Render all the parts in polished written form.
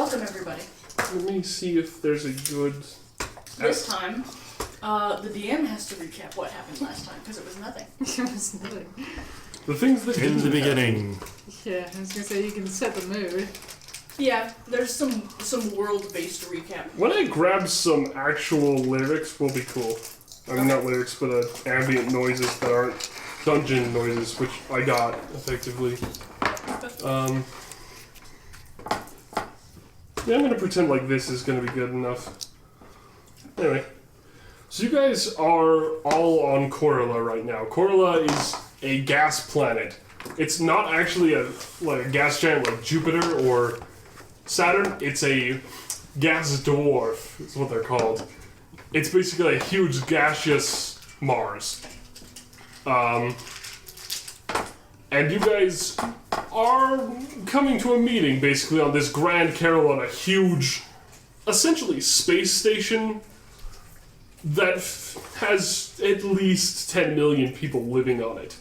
welcome everybody. Let me see if there's a good... This time, the DM has to recap what happened last time, because it was nothing. It was nothing. The things that In the beginning. Yeah, I was gonna say you can set the mood. Yeah, there's some world-based recap. When I grab some actual lyrics, will be cool. I mean, not lyrics, but ambient noises that aren't dungeon noises, which I got, effectively. Yeah, I'm gonna pretend like this is gonna be good enough. Anyway. So you guys are all on Corella right now. Corella is a gas planet. It's not actually a gas giant like Jupiter or Saturn. It's a gas dwarf, is what they're called. It's basically a huge gaseous Mars. And you guys are coming to a meeting, basically, on this Grand Carol on a huge, essentially, space station that has at least 10 million people living on it,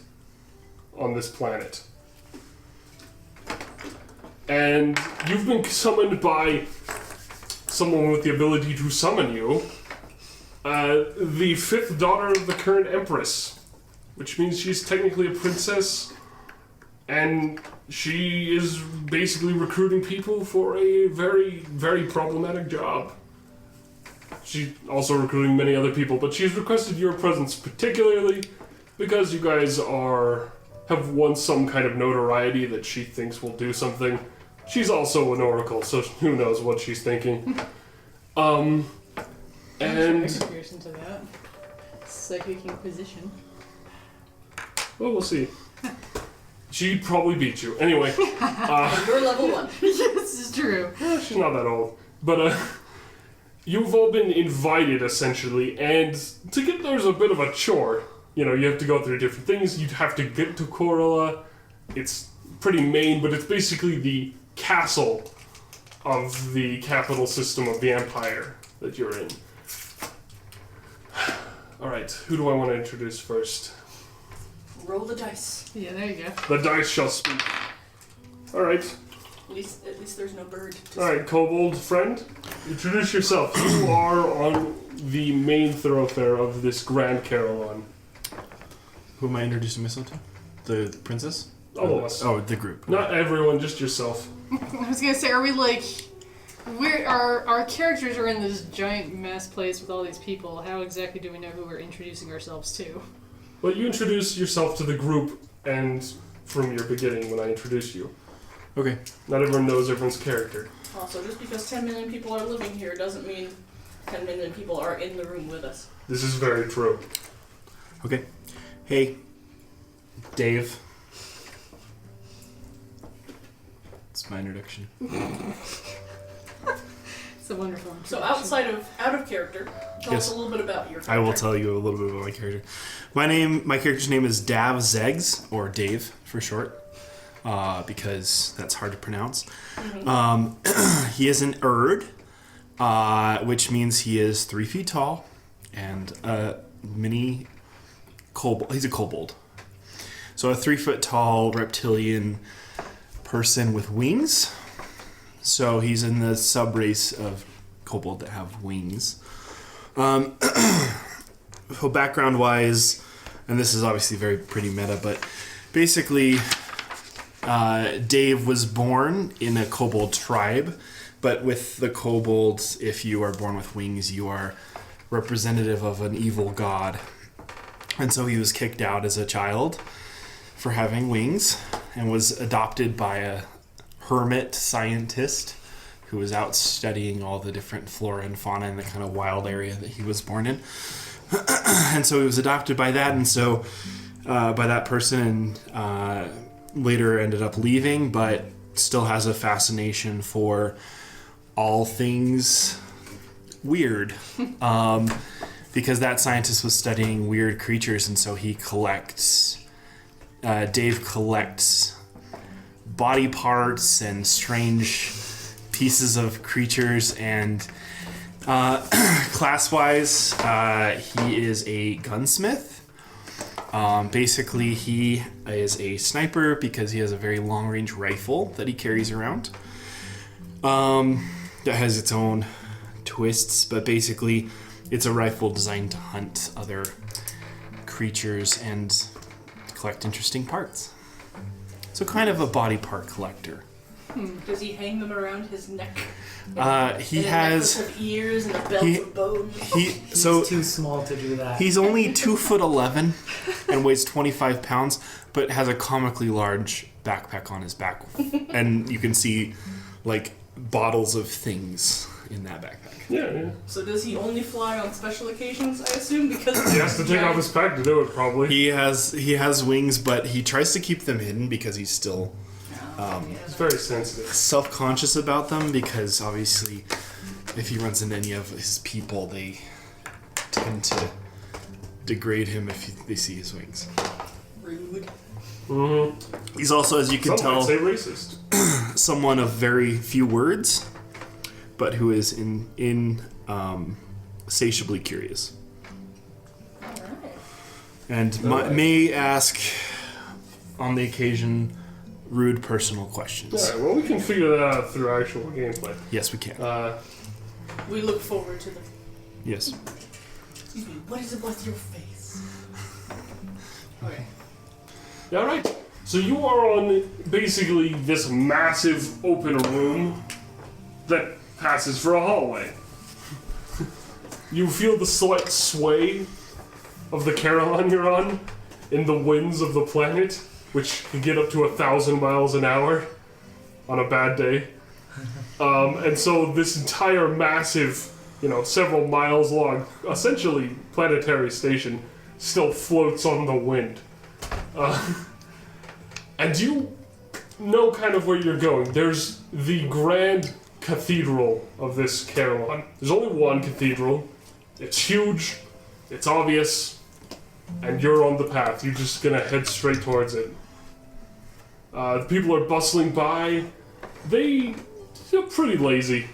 on this planet. And you've been summoned by someone with the ability to summon you, the fifth daughter of the current Empress, which means she's technically a princess, and she is basically recruiting people for a very, very problematic job. She's also recruiting many other people, but she's requested your presence particularly because you guys have won some kind of notoriety that she thinks will do something. She's also an oracle, so who knows what she's thinking. And Comparison to that. Psychic Inquisition. well, we'll see. She'd probably beat you. Anyway. You're level 1. This is true. She's not that old. But, you've all been invited, essentially, and to get there's a bit of a chore. You know, you have to go through different things. You'd have to get to Corella. It's pretty main, but it's basically the castle of the capital system of the Empire that you're in. Alright, who do I want to introduce first? Roll the dice. Yeah, there you go. The dice shall speak. Alright. At least there's no bird. Alright, kobold friend, introduce yourself. You are on the main thoroughfare of this Grand Carillon. Who am I introducing myself to? The princess? All of us. Oh, the group. Not everyone, just yourself. I was gonna say, are we like... Our characters are in this giant mass place with all these people. How exactly do we know who we're introducing ourselves to? Well, you introduce yourself to the group and from your beginning when I introduce you. Okay. Not everyone knows everyone's character. Also, just because 10 million people are living here doesn't mean 10 million people are in the room with us. This is very true. Okay. Hey, Dave. That's my introduction. It's a wonderful So introduction. out of character, tell us a little bit about your character. I will tell you a little bit about my character. My character's name is Dav Zeggs, or Dave for short, because that's hard to pronounce. Mm-hmm. He is an Erd, which means he is 3 feet tall, and a mini kobold. He's a kobold. So a 3 foot tall reptilian person with wings. So he's in the sub-race of kobold that have wings. So background-wise, and this is obviously very pretty meta, but basically Dave was born in a kobold tribe, but with the kobolds, if you are born with wings, you are representative of an evil god. And so he was kicked out as a child for having wings and was adopted by a hermit scientist who was out studying all the different flora and fauna in the kind of wild area that he was born in. And so he was adopted by that, and so by that person, and later ended up leaving, but still has a fascination for all things weird. Because that scientist was studying weird creatures, and so he collects... Dave collects body parts and strange pieces of creatures, and class-wise, he is a gunsmith. Basically, he is a sniper because he has a very long-range rifle that he carries around. That has its own twists, but basically it's a rifle designed to hunt other creatures and collect interesting parts. So kind of a body part collector. Does he hang them around his neck? He and has a necklace of ears and a belt of bones. He's too small to do that. He's only 2'11" and weighs 25 pounds, but has a comically large backpack on his back, and you can see like bottles of things in that backpack. Yeah. So does he only fly on special occasions, I assume? Because He has to take off his pack to do it, probably. He has wings, but he tries to keep them hidden because he's still He's very sensitive. self-conscious about them, because obviously if he runs into any of his people, they tend to degrade him if they see his wings. Rude. Mm-hmm. He's also, as you can Some might tell, say racist. someone of very few words, but who is insatiably curious. Alright. And may ask, on the occasion, rude personal questions. Alright, well, we can figure that out through actual gameplay. Yes, we can. We look forward to the... Yes. Excuse me, what is it with your face? Okay. Alright, so you are on basically this massive open room that passes for a hallway. You feel the slight sway of the Carillon you're on in the winds of the planet, which can get up to 1,000 miles an hour on a bad day. And so this entire massive, several miles long, essentially planetary station still floats on the wind. And you know kind of where you're going. There's the grand cathedral of this Carillon. There's only one cathedral. It's huge, it's obvious, and you're on the path. You're just gonna head straight towards it. The people are bustling by. They're pretty lazy.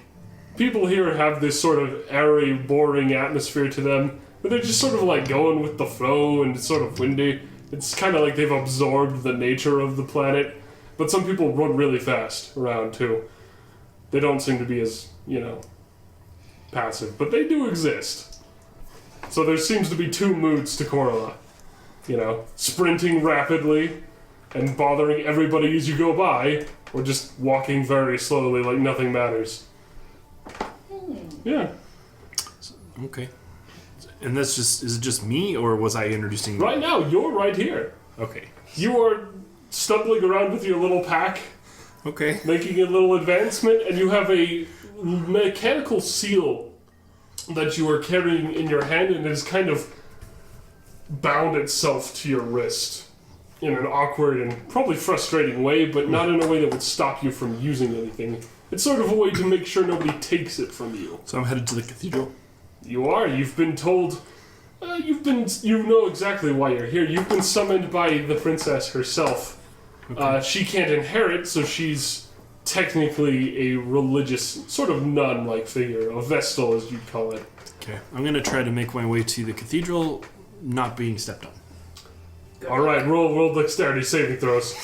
People here have this sort of airy, boring atmosphere to them, but they're just sort of like going with the flow, and it's sort of windy. It's kind of like they've absorbed the nature of the planet, but some people run really fast around too. They don't seem to be as, passive, but they do exist. So there seems to be two moods to Corella. Sprinting rapidly and bothering everybody as you go by, or just walking very slowly like nothing matters. Yeah. Okay. And is it just me, or was I introducing... Right now, you're right here. Okay. You are stumbling around with your little pack, Okay. making a little advancement, and you have a mechanical seal that you are carrying in your hand, and it has kind of bound itself to your wrist in an awkward and probably frustrating way, but not in a way that would stop you from using anything. It's sort of a way to make sure nobody takes it from you. So I'm headed to the cathedral. You are. You've been told. You know exactly why you're here. You've been summoned by the princess herself. Okay. She can't inherit, so she's technically a religious, sort of nun-like figure, a vestal, as you'd call it. Okay. I'm going to try to make my way to the cathedral, not being stepped on. All right, roll dexterity saving throws.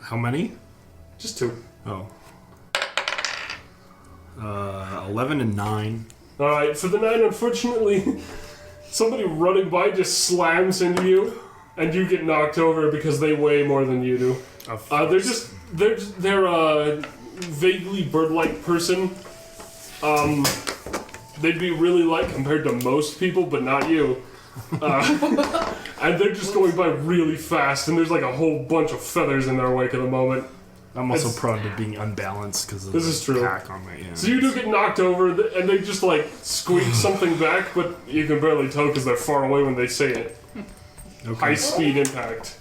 How many? Just 2. Oh. 11 and 9. All right, for the 9, unfortunately, somebody running by just slams into you, and you get knocked over because they weigh more than you do. They're a vaguely bird-like person. They'd be really light compared to most people, but not you. And they're just going by really fast, and there's like a whole bunch of feathers in their wake at the moment. I'm also prone to being unbalanced because of This is true. the pack on my hand. So you do get knocked over, and they just like squeak something back, but you can barely tell because they're far away when they say it. Okay. High speed impact.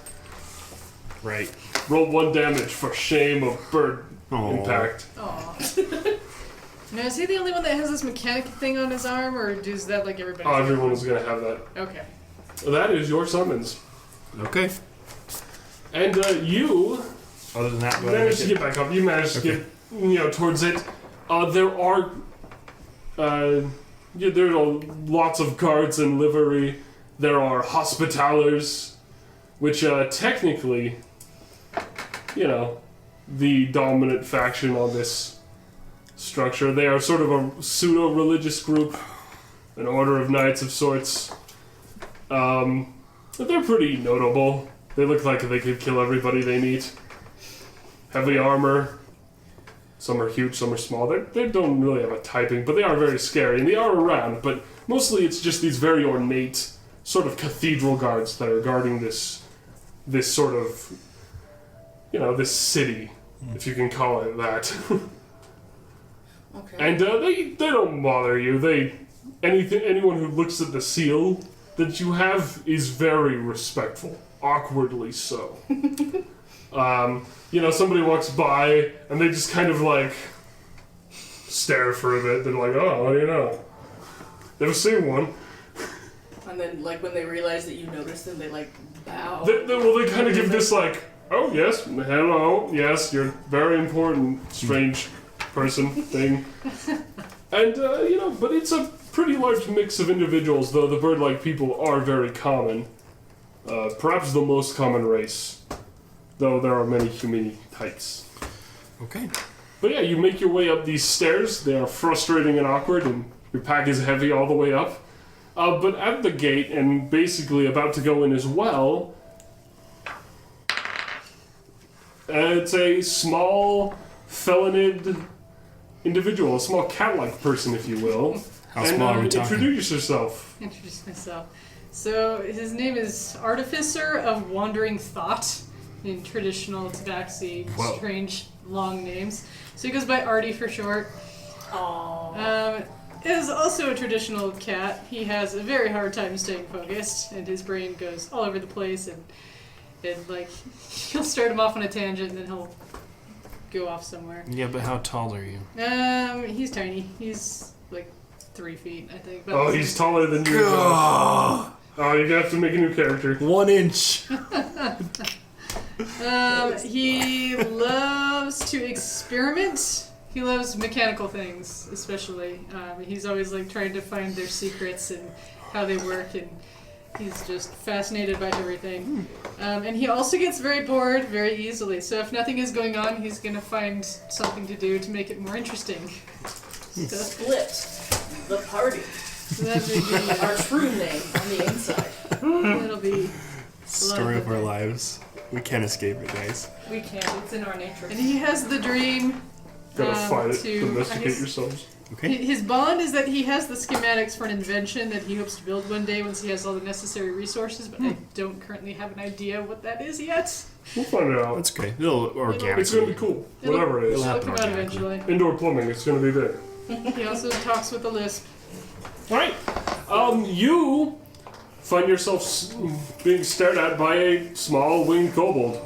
Right. Roll 1 damage for shame of bird Aw. impact. Aw. Now, is he the only one that has this mechanic thing on his arm, or is that like everybody? Oh, everyone is going to have that. Okay. That is your summons. Okay. And you Other than that, managed to get back up. You managed to get, towards it. There are lots of guards in livery. There are hospitalers, which technically the dominant faction on this structure. They are sort of a pseudo-religious group, an order of knights of sorts. But they're pretty notable. They look like they could kill everybody they meet. Heavy armor. Some are huge, some are small. They don't really have a typing, but they are very scary, and they are around, but mostly it's just these very ornate sort of cathedral guards that are guarding this sort of, this city, if you can call it that. Okay. And they don't bother you. Anyone who looks at the seal that you have is very respectful, awkwardly so. Somebody walks by and they just kind of like stare for a bit. They're like, "Oh, what do you know? Never seen one." And then, like, when they realize that you noticed them, they, like, bow. They kind of give this, like, "Oh, yes, hello, yes, you're very important, strange person, thing." And, but it's a pretty large mix of individuals, though the bird-like people are very common. Perhaps the most common race, though there are many human types. Okay. But yeah, you make your way up these stairs. They are frustrating and awkward, and your pack is heavy all the way up. But at the gate, and basically about to go in as well, it's a small, felinid individual, a small cat-like person, if you will. How small are we talking? Introduce yourself. Introduce myself. So his name is Artificer of Wandering Thought in traditional Tabaxi, Whoa. strange long names. So he goes by Artie for short. Aww. Is also a traditional cat. He has a very hard time staying focused, and his brain goes all over the place, and like he'll start him off on a tangent, and then he'll go off somewhere. Yeah, but how tall are you? He's tiny. He's like 3 feet, I think. But Oh, he's taller than you. Oh, you have to make a new character. 1 inch. He loves to experiment. He loves mechanical things, especially. He's always like trying to find their secrets and how they work, and he's just fascinated by everything. And he also gets very bored very easily. So if nothing is going on, he's gonna find something to do to make it more interesting. So Split the party. that may be Our true name on the inside. it'll be Story of our lives. We can't escape it, guys. We can't. It's in our nature. And he has the dream. Gotta fight it, to- domesticate I guess- yourselves. Okay. His bond is that he has the schematics for an invention that he hopes to build one day once he has all the necessary resources, but I don't currently have an idea what that is yet. We'll find it out. That's okay. It'll organically. It's gonna be cool. It'll- Whatever it is. It'll happen come out organically. eventually. Indoor plumbing, it's gonna be big. He also talks with a lisp. Alright. You find yourself being stared at by a small winged kobold.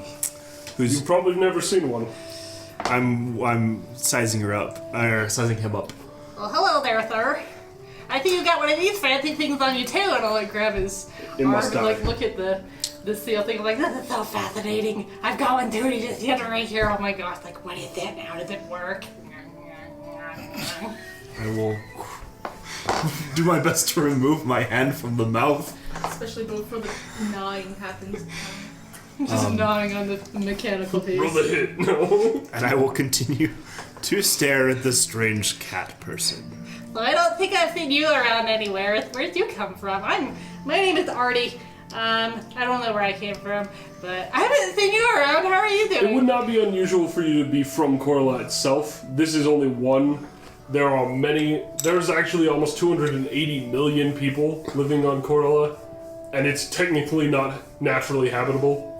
Who's? You've probably never seen one. I'm sizing her up, or sizing him up. Well, hello there, Thur. I think you got one of these fancy things on you too, and I'll like grab his It arm must and like die. look at the seal thing. I'm like, this is so fascinating. I've got one too. Just the other right here. Oh my gosh! Like, what is it? How does it work? I will do my best to remove my hand from the mouth. Especially before the gnawing happens. Just gnawing on the mechanical piece. Roll the hit. No. And I will continue to stare at the strange cat person. Well, I don't think I've seen you around anywhere. Where'd you come from? My name is Artie. I don't know where I came from, but I haven't seen you around. How are you It doing? would not be unusual for you to be from Corla itself. This is only one. There are many. There's actually almost 280 million people living on Corla, and it's technically not naturally habitable.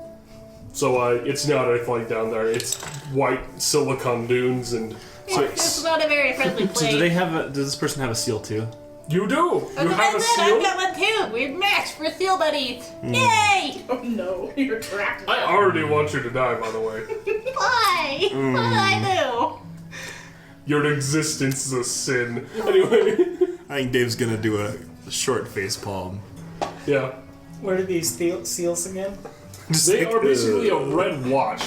So it's not anything like down there. It's white silicon dunes and It's not a very friendly place. So do they have a? Does this person have a seal too? You do. You have a I've seal. got one too. We're matched. We're seal buddies. Yay! Oh no, you're trapped. I already want you to die, by the way. Why? What did I do? Your existence is a sin. Anyway, I think Dave's gonna do a short face palm. yeah. What are these seals again? They are basically a red watch.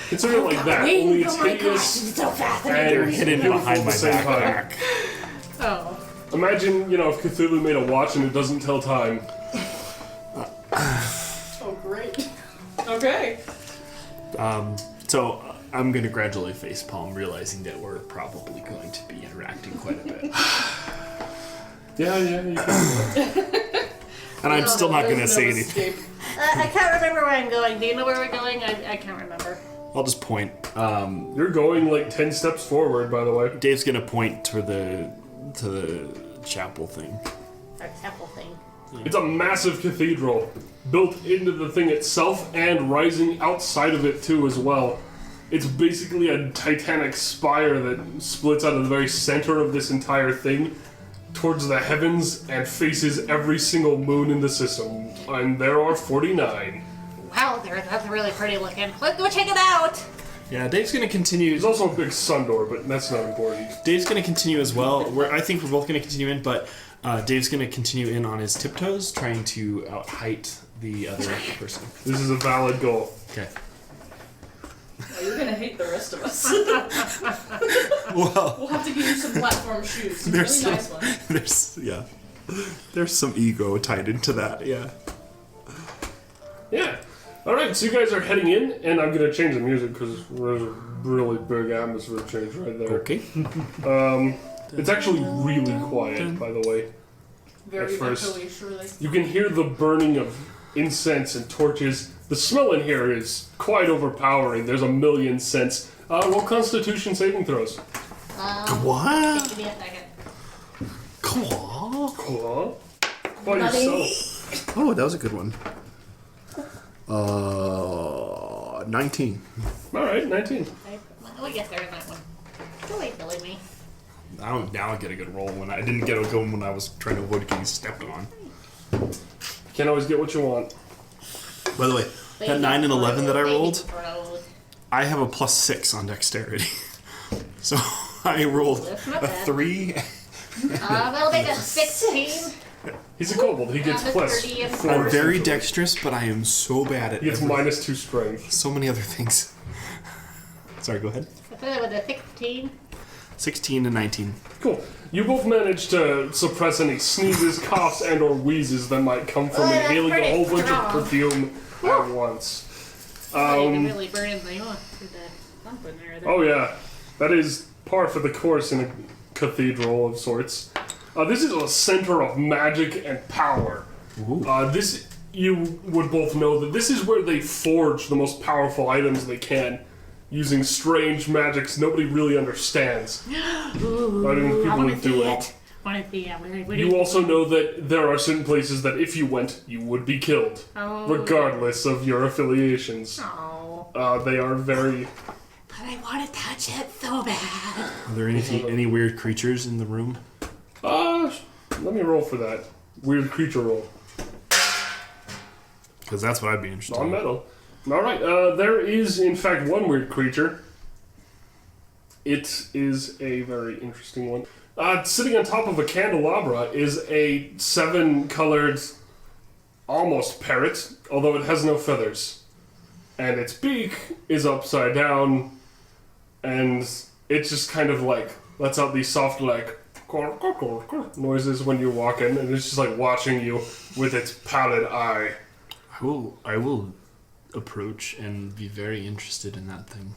Consider it like that, only it's hideous so fascinating. They're and hidden beautiful behind at my the same time. backpack. Oh. Imagine, if Cthulhu made a watch and it doesn't tell time. Oh great. Okay. So I'm going to gradually facepalm, realizing that we're probably going to be interacting quite a bit. Yeah, you can. And I'm still not going to There's say no anything. escape. I can't remember where I'm going. Do you know where we're going? I can't remember. I'll just point. You're going like 10 steps forward, by the way. Dave's going to point to the chapel thing. Our temple thing. It's a massive cathedral, built into the thing itself and rising outside of it too as well. It's basically a titanic spire that splits out of the very center of this entire thing towards the heavens and faces every single moon in the system. And there are 49. Wow, that's really pretty looking. Let's go check it out. Yeah, Dave's going to continue. There's also a big sun door, but that's not important. Dave's going to continue as well. I think we're both going to continue in, but Dave's going to continue in on his tiptoes, trying to out-height the other person. This is a valid goal. Okay. Oh, you're gonna hate the rest of us. Well, We'll have to give you some platform shoes. Some There's really some- nice ones. there's some ego tied into that. Yeah. Yeah. Alright, so you guys are heading in, and I'm going to change the music because there's a really big atmosphere change right there. Okay. It's actually really quiet, by the way. Very At first. echoey, surely. You can hear the burning of incense and torches. The smell in here is quite overpowering. There's 1,000,000 scents. Roll Constitution saving throws. What? Give me a second. Cool. Cool. By yourself. Oh, that was a good one. 19. Alright, 19. We get there in that one. Go wait, Billy me. Now I get a good roll when I didn't get a good one when I was trying to avoid getting stepped on. Can't always get what you want. By the way, that 9 and 11 that I Baby rolled, throws. I have a +6 on dexterity. So I rolled That's not a bad. 3. That'll make a 16. He's a kobold. He gets a plus 30 and 4. I'm very dexterous, but I am so bad at He gets everything. -2 strength. So many other things. Sorry, go ahead. I put it with a 16. 16 and 19. Cool. You both managed to suppress any sneezes, coughs, and or wheezes that might come from Oh, that's inhaling a pretty whole bunch strong. of perfume at once. You can really burn in the with the bump in there. Oh yeah, that is par for the course in a cathedral of sorts. This is a center of magic and power. This, you would both know that this is where they forge the most powerful items they can, using strange magics nobody really understands. Not even people who do it. Want to see it? You also know that there are certain places that if you went, you would be killed, regardless of your affiliations. Oh, They are very... but I want to touch it so bad. Are there any weird creatures in the room? Let me roll for that. Weird creature roll. Because that's what I'd be interested in. Non-metal. Alright, there is in fact one weird creature. It is a very interesting one. Sitting on top of a candelabra is a 7-colored, almost parrot, although it has no feathers. And its beak is upside down, and it just kind of like lets out these soft like noises when you walk in, and it's just like watching you with its pallid eye. I will approach and be very interested in that thing.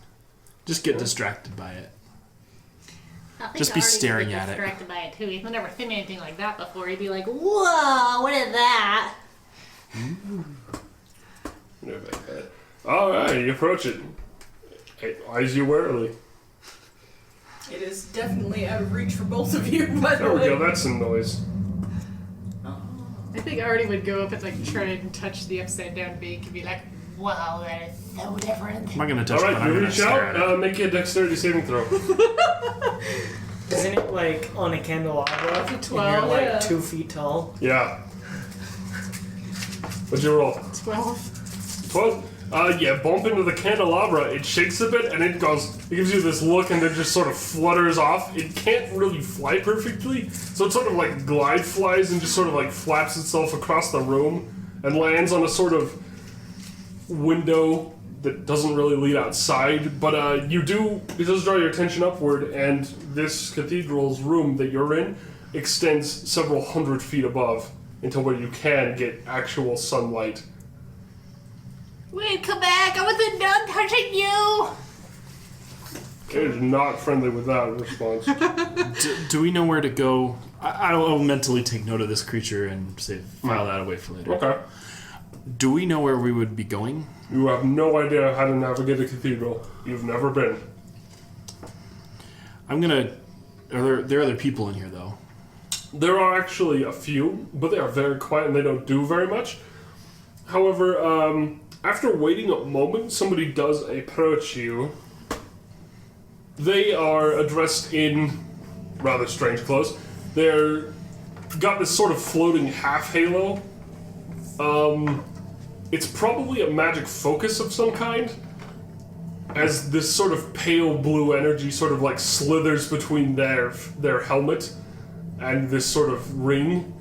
Just get distracted by it. I think Just be Artie would staring at it. distracted by it too. He's never seen anything like that before. He'd be like, "Whoa, what is that?" Alright, you approach it. It eyes you warily. It is definitely out of reach for both of you, by the There we way. go, that's some noise. I think Artie would go up and like try and touch the upside down beak and be like, Wow, that is so different. I'm not going to touch it, but Alright, I'm you going to reach stare at it. out, make a dexterity saving throw. Isn't it like on a candelabra? And you're 12, like yeah. 2 feet tall. Yeah. What'd you roll? 12. 12? Yeah, bump into the candelabra, it shakes a bit, and it gives you this look, and then just sort of flutters off. It can't really fly perfectly, so it sort of like glide flies and just sort of like flaps itself across the room, and lands on a sort of window that doesn't really lead outside, but it does draw your attention upward, and this cathedral's room that you're in extends several hundred feet above, into where you can get actual sunlight. Wait, come back! I wasn't done touching you! It is not friendly with that response. Do we know where to go? I'll mentally take note of this creature and say file that away for later. Okay. Do we know where we would be going? You have no idea how to navigate a cathedral. You've never been. There are other people in here, though. There are actually a few, but they are very quiet and they don't do very much. However, after waiting a moment, somebody does approach you. They are addressed in rather strange clothes. They're got this sort of floating half halo. It's probably a magic focus of some kind, as this sort of pale blue energy sort of like slithers between their helmet and this sort of ring.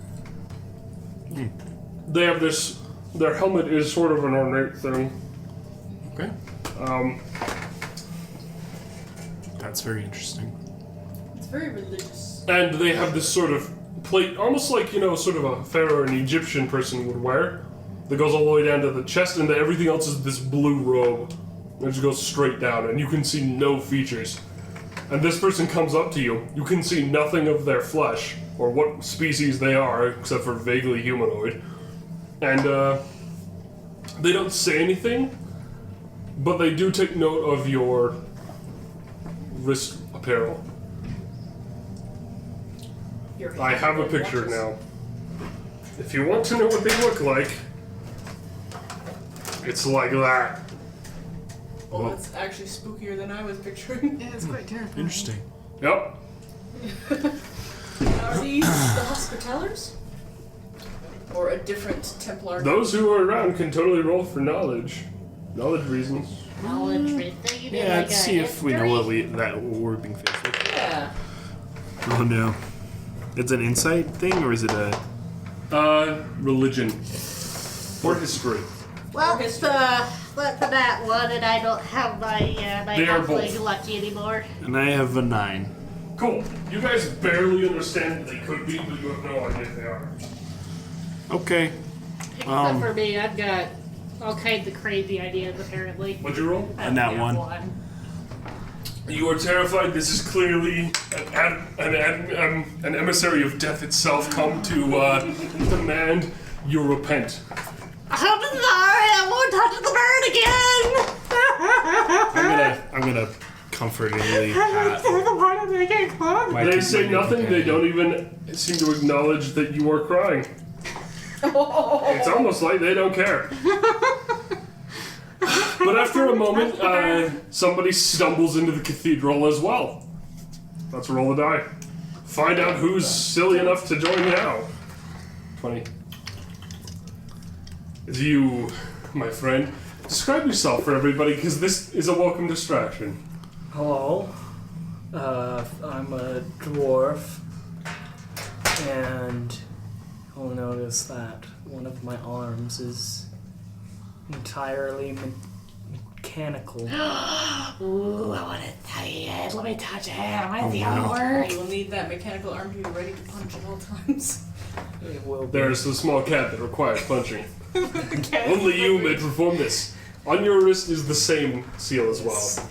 They have this. Their helmet is sort of an ornate thing. Okay. That's very interesting. It's very religious. And they have this sort of plate, almost like, sort of a pharaoh or an Egyptian person would wear, that goes all the way down to the chest, and everything else is this blue robe. It just goes straight down, and you can see no features. And this person comes up to you. You can see nothing of their flesh, or what species they are, except for vaguely humanoid. And, they don't say anything, but they do take note of your wrist apparel. I have a picture now. If you want to know what they look like, it's like that. Well, that's actually spookier than I was picturing. Yeah, it's quite terrifying. Interesting. Yep. Are these the Hospitallers? Or a different Templar? Those who are around can totally roll for knowledge. Knowledge reasons. Knowledge reason. You did Yeah, like let's a see if we know history? what we're being faced with. Yeah. Oh no. It's an insight thing, or is it a... Religion. Or history. Well, Or it's history. for that one, and I don't have my They are halfling both. lucky anymore. And I have a 9. Cool. You guys barely understand what they could be, but you have no idea if they are. Okay. Except for me, I've got all kinds of crazy ideas, apparently. What'd you roll? And that I have one. You are terrified. This is clearly an emissary of death itself come to demand you repent. I'm sorry, I won't touch the bird again! I'm gonna comfortingly pat my They say new nothing. They companion. don't even seem to acknowledge that you are crying. It's almost like they don't care. But after a moment, somebody stumbles into the cathedral as well. Let's roll the die. Find out who's silly enough to join now. 20. It's you, my friend. Describe yourself for everybody, because this is a welcome distraction. Hello. I'm a dwarf, and you'll notice that one of my arms is entirely mechanical. Ooh, I want to touch it. Let me touch it. I want to see how it works. You'll need that mechanical arm to be ready to punch at all times. It will be. There's the small cat that requires punching. Only you may perform this. On your wrist is the same seal as well.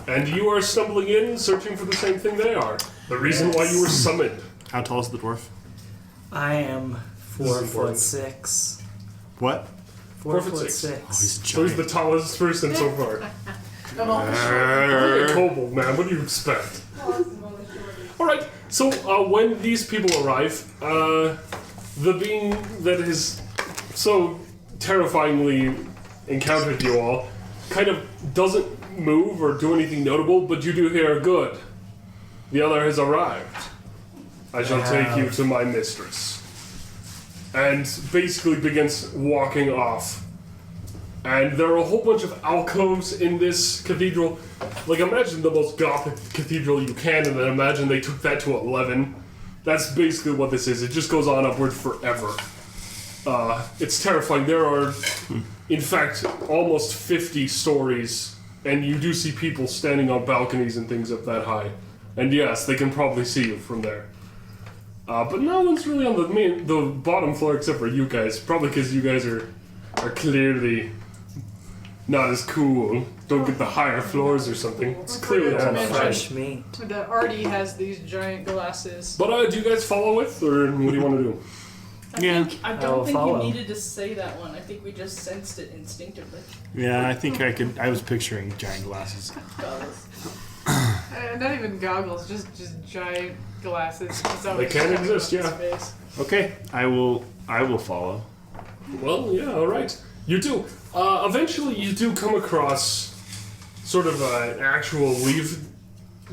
And you are stumbling in, searching for the same thing they are. The reason why you were summoned. How tall is the dwarf? I am This is 4'6". What? 4'6". Oh, he's So he's giant. the tallest person so far. You're a kobold, man. What do you expect? Alright, so when these people arrive, the being that has so terrifyingly encountered you all kind of doesn't move or do anything notable, but you do hear good. The other has arrived. I shall take you to my mistress. And basically begins walking off. And there are a whole bunch of alcoves in this cathedral. Like, imagine the most gothic cathedral you can, and then imagine they took that to 11. That's basically what this is. It just goes on upward forever. It's terrifying. There are, in fact, almost 50 stories, and you do see people standing on balconies and things up that high. And yes, they can probably see you from there. But no one's really on the bottom floor except for you guys. Probably because you guys are clearly not as cool. Don't get the higher floors or something. It's clearly Yeah. on Yeah. Fresh meat. That Artie has these giant glasses. But do you guys follow with, or what do you want to do? I I will don't think follow. you needed to say that one. I think we just sensed it instinctively. Yeah, I think I was picturing giant glasses. Not even goggles, just giant glasses. They can exist, yeah. Space. Okay, I will follow. Well, yeah, all right. You do. Eventually, you do come across sort of an actual leave.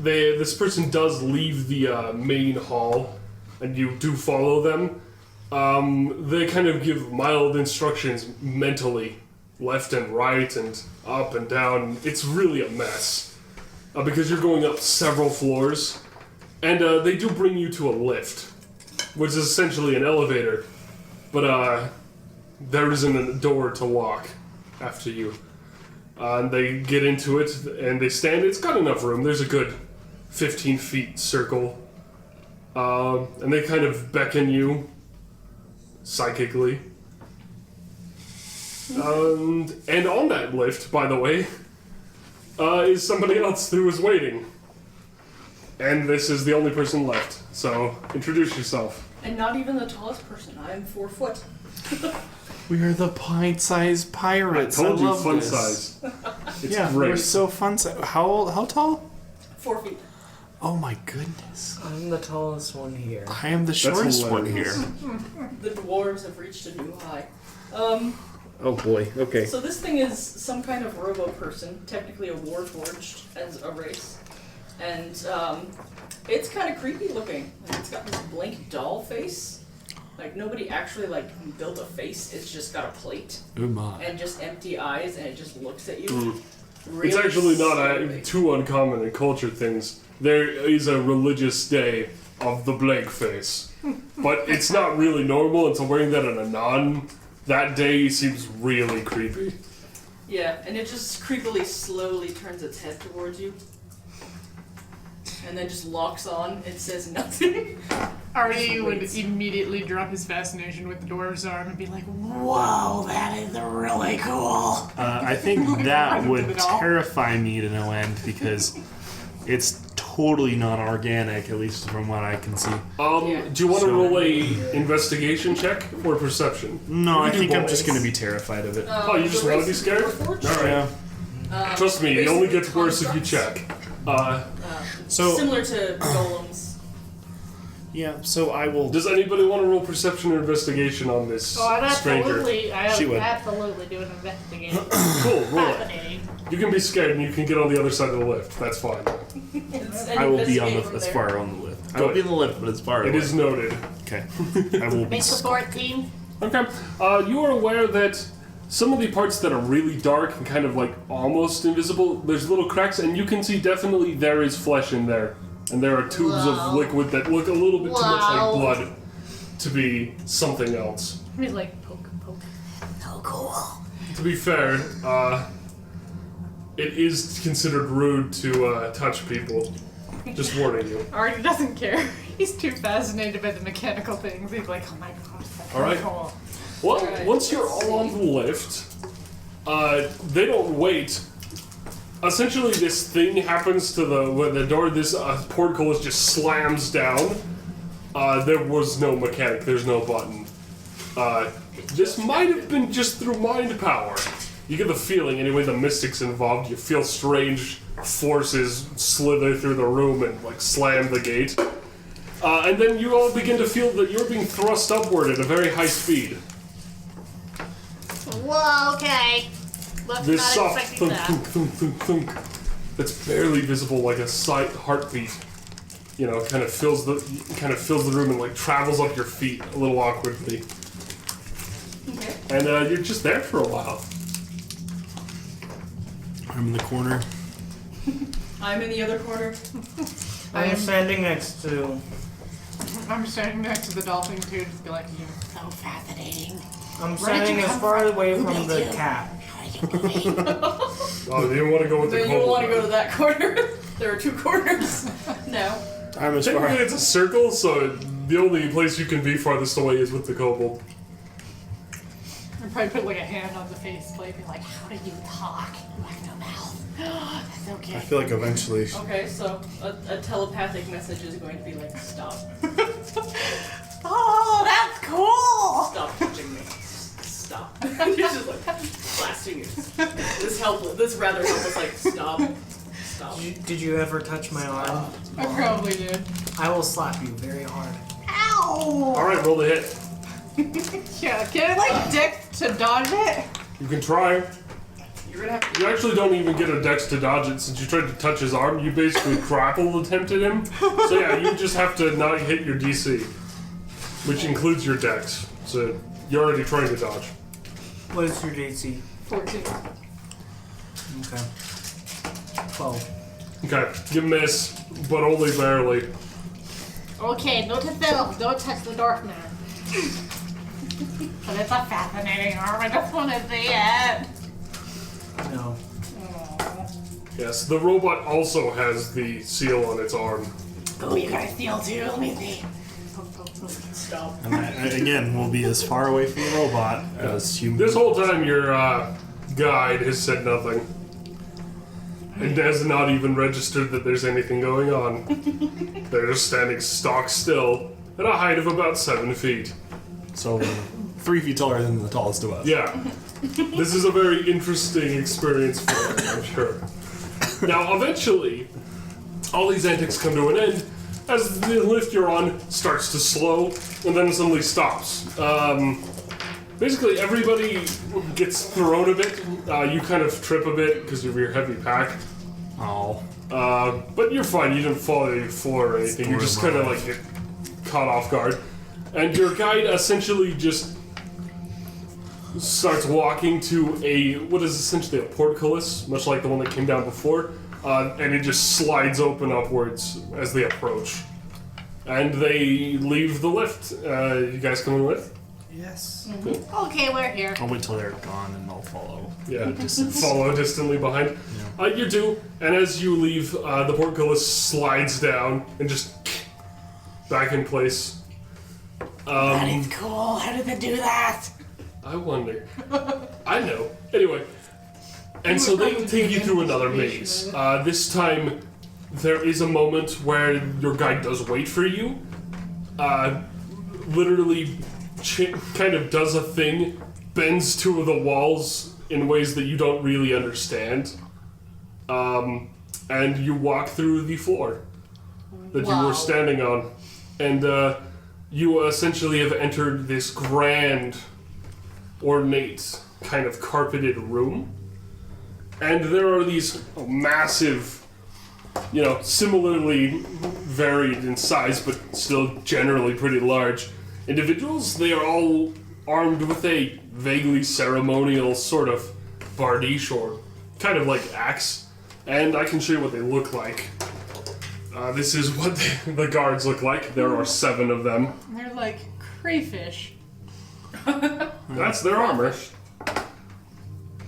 This person does leave the main hall, and you do follow them. They kind of give mild instructions mentally, left and right and up and down. It's really a mess because you're going up several floors, and they do bring you to a lift, which is essentially an elevator, but there isn't a door to lock after you. And they get into it and they stand. It's got enough room. There's a good 15 feet circle, and they kind of beckon you. Psychically. And on that lift, by the way, is somebody else who is waiting. And this is the only person left. So, introduce yourself. And not even the tallest person. I am 4 foot. We are the pint-sized pirates. I told you, love fun this. size. It's Yeah, great. we're so fun size. How tall? 4 feet. Oh my goodness. I'm the tallest one here. I am the shortest one here. hilarious. The dwarves have reached a new high. Oh boy, okay. So this thing is some kind of robo-person, technically a warforged as a race. And it's kind of creepy looking. Like, it's got this blank doll face. Like, nobody actually, built a face. It's just got a plate Oh my. and just empty eyes, and it just looks at you. Mm. Really It's actually not slowly. too uncommon in culture things. There is a religious day of the blank face. But it's not really normal, and so wearing that on a non that day seems really creepy. Yeah, and it just creepily slowly turns its head towards you. And then just locks on and says nothing. Artie would Waits. immediately drop his fascination with the dwarf's arm and be like, Whoa, that is really cool. I think that would At all. terrify me to no end because it's totally not organic, at least from what I can see. Yeah. Do you want to So- roll a investigation check or perception? No, I do think I'm both. just going to be terrified of it. Oh, you just the wanna be race is scared? warforged. Alright. Yeah. Trust me, it only gets worse if you constructs. check. So- Similar to golems. Yeah, so I will. Does anybody want to roll perception or investigation on this Oh, I'd stranger? She would. absolutely do an investigation. Cool, roll it. Fascinating. You can be scared and you can get on the other side of the lift. That's fine. I will be on Investigate the from as there. far on the lift. I Good. will be in the lift, but it's far It away. is noted. Okay. I will be. Make the 14. Okay. You are aware that some of the parts that are really dark and kind of like almost invisible, there's little cracks, and you can see definitely there is flesh in there. And there are tubes of Wow. liquid that look a little bit too much Wow. like blood to be something else. he's like, poke, poke. So cool. To be fair, it is considered rude to touch people. Just warning you. Artie doesn't care. He's too fascinated by the mechanical things. He's like, oh my god, that's All right. cool. Well, Alright, once you're let's all on the lift, they don't wait. Essentially, this thing happens to the door. This portcullis just slams down. There was no mechanic. There's no button. This might have been just through mind power. You get the feeling, anyway, the mystics involved. You feel strange forces slither through the room and like slam the gate. And then you all begin to feel that you're being thrust upward at a very high speed. Whoa, okay. Was This not soft expecting thunk, that. thunk, thunk, thunk, thunk that's barely visible, like a slight heartbeat. You know, kind of fills the room and like travels up your feet a little awkwardly. Okay. And you're just there for a while. I'm in the corner. I'm in the other corner. I'm standing next to. I'm standing next to the dolphin too, just be like, So fascinating. I'm standing as far away from the cat. Oh, you didn't want to go with the Then you kobold. want to go to that corner. There are 2 corners. No. I'm as Technically, far. it's a circle, so the only place you can be farthest away is with the kobold. I'd probably put like a hand on the face plate and be like, how do you talk? You have no mouth. That's I okay. feel like eventually. Okay, so a telepathic message is going to be like, stop. Oh, that's cool! Stop touching me. Stop. You're just like blasting it. This rather helpless, like, stop. Stop. Did you ever touch my arm? I probably did. I will slap you very hard. Ow! Alright, roll the hit. Yeah, can I like deck to dodge it? You can try. You're gonna have to. You actually don't even get a dex to dodge it since you tried to touch his arm. You basically grapple attempted him. So yeah, you just have to not hit your DC, which includes your dex. So you're already trying to dodge. What is your DC? 14. Okay. 12. Okay, you miss, but only barely. Okay, note to self, don't touch the dwarf man. But it's a fascinating arm, I just want to see it. No. Yes, the robot also has the seal on its arm. Oh, you got a seal too, let me see. Stop. And that, again, will be as far away from the robot as human. This whole time, your guide has said nothing. And has not even registered that there's anything going on. They're just standing stock still at a height of about 7 feet. So 3 feet taller than the tallest of us. Yeah. This is a very interesting experience for them, I'm sure. Now, eventually, all these antics come to an end as the lift you're on starts to slow and then suddenly stops. Basically, everybody gets thrown a bit. You kind of trip a bit because of your heavy pack. Oh. But you're fine. You didn't fall to the floor or anything. You just kind of like get caught off guard. And your guide essentially just starts walking to what is essentially a portcullis, much like the one that came down before. And it just slides open upwards as they approach. And they leave the lift. You guys come in the lift? Yes. Okay, we're here. I'll wait till they're gone and I'll follow. Yeah, follow distantly behind. You do, and as you leave, the portcullis slides down and just back in place. That is cool. How did they do that? I wonder. I know. Anyway, and so they take you through another maze. This time, there is a moment where your guide does wait for you. Literally, kind of does a thing, bends two of the walls in ways that you don't really understand. And you walk through the floor that you were standing on. And you essentially have entered this grand, ornate, kind of carpeted room. And there are these massive, similarly varied in size, but still generally pretty large individuals. They are all armed with a vaguely ceremonial sort of bardiche or kind of like axe. And I can show you what they look like. This is what the guards look like. There are 7 of them. They're like crayfish. That's their armor.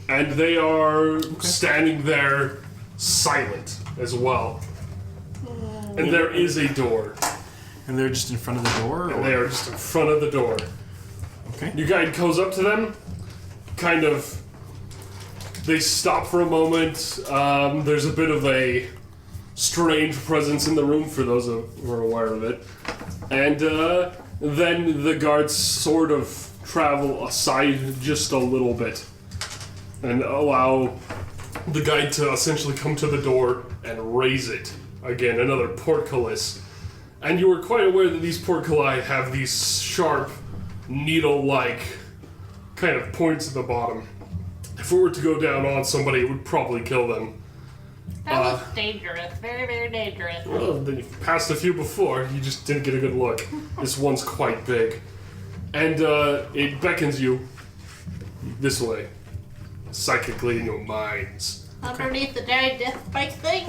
And they are standing there silent as well. And there is a door. And they're just in front of the door? And they are just in front of the door. Okay. Your guide goes up to them, kind of. They stop for a moment. There's a bit of a strange presence in the room for those who are aware of it. And then the guards sort of travel aside just a little bit and allow the guide to essentially come to the door and raise it. Again, another portcullis. And you are quite aware that these portculli have these sharp, needle-like kind of points at the bottom. If it were to go down on somebody, it would probably kill them. That looks dangerous. Very, very dangerous. Well, then you've passed a few before, you just didn't get a good look. This one's quite big. And it beckons you this way, psychically in your minds. Underneath the giant death spike thing?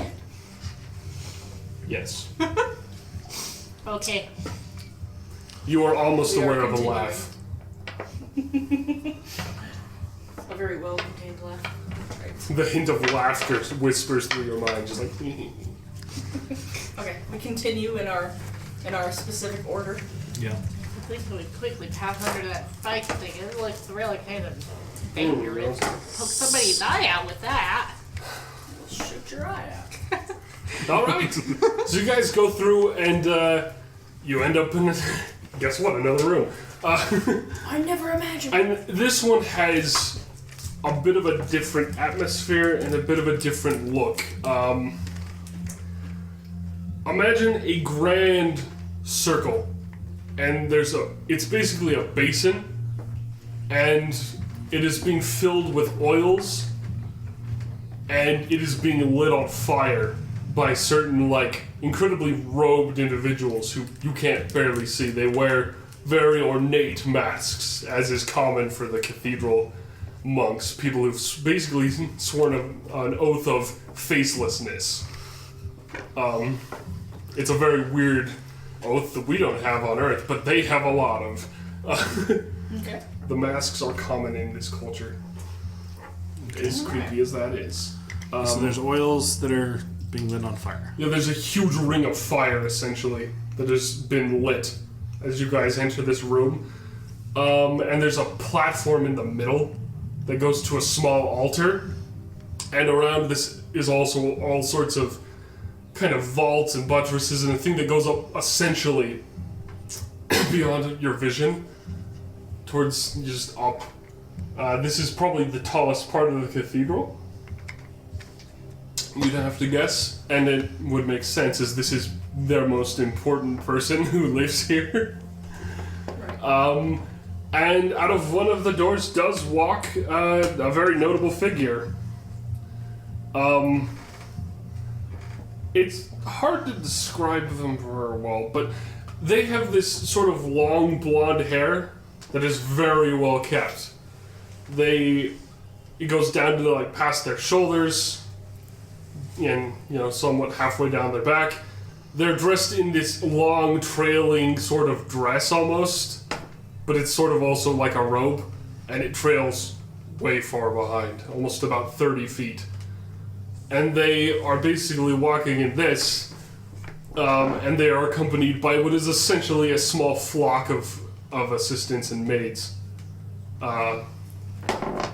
Yes. Okay. You are almost We are aware of a continuing. laugh. A very well contained laugh. Right. The hint of laughter whispers through your mind, just like. Okay, we continue in our specific order. Yeah. think we quickly pass under that spike thing. It looks really kind of dangerous. Poke somebody's eye out with that. Shoot your eye out. All right. So you guys go through and you end up in, guess what, another room. I never imagined. And this one has a bit of a different atmosphere and a bit of a different look. Imagine a grand circle, and it's basically a basin, and it is being filled with oils, and it is being lit on fire by certain, like, incredibly robed individuals who you can't barely see. They wear very ornate masks, as is common for the cathedral monks, people who've basically sworn an oath of facelessness. It's a very weird oath that we don't have on Earth, but they have a lot of. Okay. The masks are common in this culture. As creepy as that is. So there's oils that are being lit on fire. Yeah, there's a huge ring of fire, essentially, that has been lit as you guys enter this room. And there's a platform in the middle that goes to a small altar. And around this is also all sorts of kind of vaults and buttresses and a thing that goes up essentially beyond your vision towards just up. This is probably the tallest part of the cathedral. You'd have to guess, and it would make sense as this is their most important person who lives here. Right. And out of one of the doors does walk a very notable figure. It's hard to describe them very well, but they have this sort of long blonde hair that is very well kept. It goes down to like past their shoulders and, somewhat halfway down their back. They're dressed in this long trailing sort of dress almost, but it's sort of also like a robe, and it trails way far behind, almost about 30 feet. And they are basically walking in this, and they are accompanied by what is essentially a small flock of assistants and maids.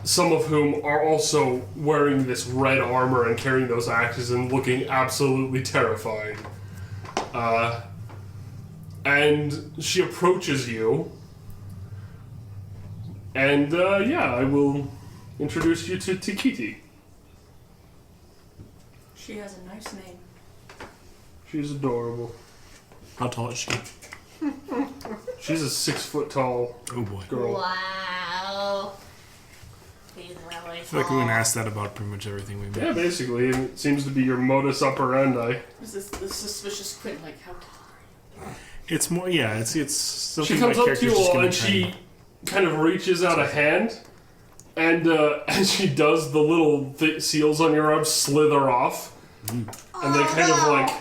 Some of whom are also wearing this red armor and carrying those axes and looking absolutely terrifying. And she approaches you, and I will introduce you to Tikiti. She has a nice name. She's adorable. How tall is she? She's a 6 foot tall Oh boy. girl. Wow. He's really I feel like we can ask that about pretty much everything we Yeah, make. basically, and it seems to be your modus operandi. Is this the suspicious Quinn? Like, how tall are you? It's more, it's something She comes my up to character's you just all gonna and try she kind of reaches out a hand, and as she does, the little seals on your arm slither off, and they kind of like,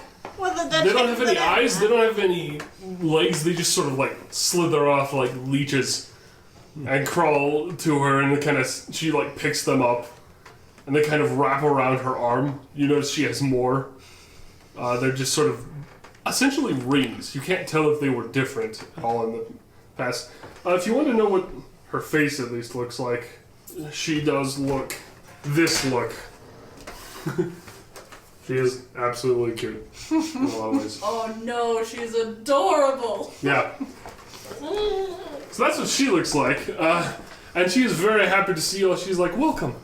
they don't have any eyes, they don't have any legs, they just sort of like slither off like leeches and crawl to her, and she like picks them up, and they kind of wrap around her arm. You notice she has more. They're just sort of essentially rings. You can't tell if they were different at all in the past. If you want to know what her face at least looks like, she does look this look. She is absolutely cute in a lot of ways. Oh no, she's adorable. Yeah. So that's what she looks like. And she is very happy to see you all. She's like, welcome.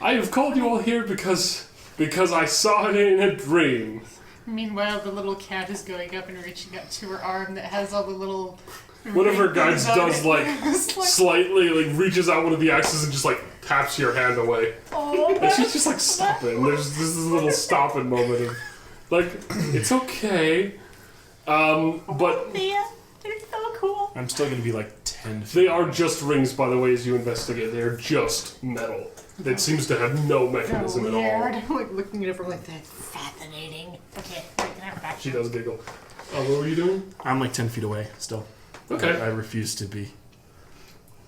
I have called you all here because I saw it in a dream. Meanwhile, the little cat is going up and reaching up to her arm that has all the little. One of her guards rings on does it. like It's like, slightly like reaches out one of the axes and just like taps your hand away. Oh, And she's just like, stop it. And there's this little stopping moment of like, it's okay. But Thea, they're so cool. I'm still gonna be like 10 feet. they are just rings, by the way, as you investigate. They are just metal. That seems to have no mechanism at all. I'm like looking at her like that. Fascinating. Okay, wait, can I have a back? She does giggle. What were you doing? I'm like 10 feet away still. Okay. I refuse to be.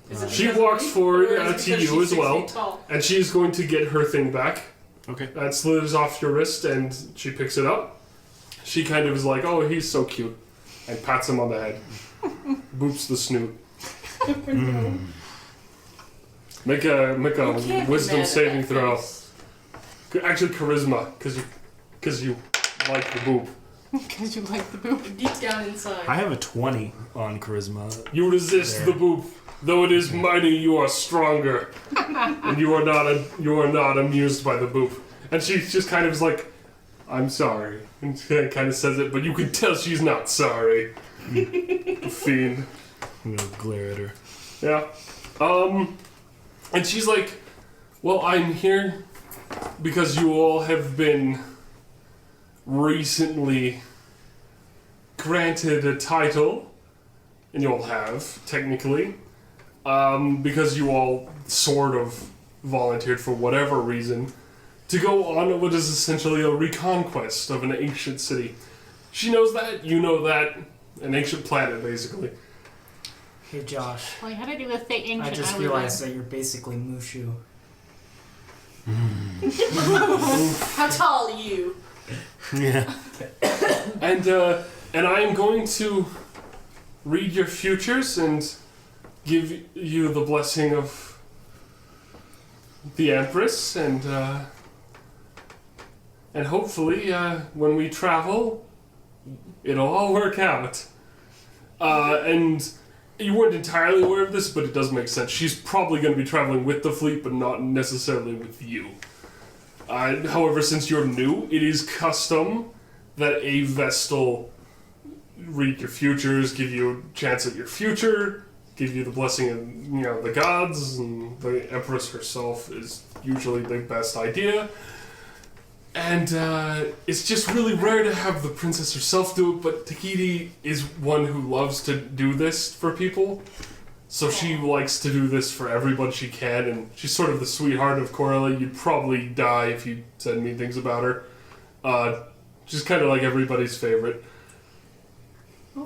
Is it She because of walks me? forward Or is it to because you she's as 6 well. feet tall? And she's going to get her thing back. Okay. It slithers off your wrist, and she picks it up. She kind of is like, oh, he's so cute, and pats him on the head. boops the snoot. Make a You can't be wisdom mad at saving that throw. face. Actually, charisma, because you like the boop. Because you like the boop. Deep down inside. I have a 20 on charisma. You resist There. the boop, though it is mighty. You are stronger, and you are not amused by the boop. And she just kind of is like, "I'm sorry," and she kind of says it, but you can tell she's not sorry. Fiend. I'm gonna glare at her. Yeah. And she's like, "Well, I'm here because you all have been recently granted a title, and you all have, technically, because you all sort of volunteered for whatever reason to go on what is essentially a reconquest of an ancient city. She knows that, you know that, an ancient planet, basically. Hey Josh, Well, how to do with the ancient I just island? realized that you're basically Mushu. How tall are you? Yeah. And I am going to read your futures and give you the blessing of the Empress, and hopefully, when we travel, it'll all work out. And you weren't entirely aware of this, but it does make sense. She's probably going to be traveling with the fleet, but not necessarily with you. However, since you're new, it is custom that a Vestal read your futures, give you a chance at your future, give you the blessing of the gods, and the Empress herself is usually the best idea. And it's just really rare to have the princess herself do it, but Tikiti is one who loves to do this for people. So she likes to do this for everyone she can, and she's sort of the sweetheart of Corella. You'd probably die if you said mean things about her. She's kind of like everybody's favorite.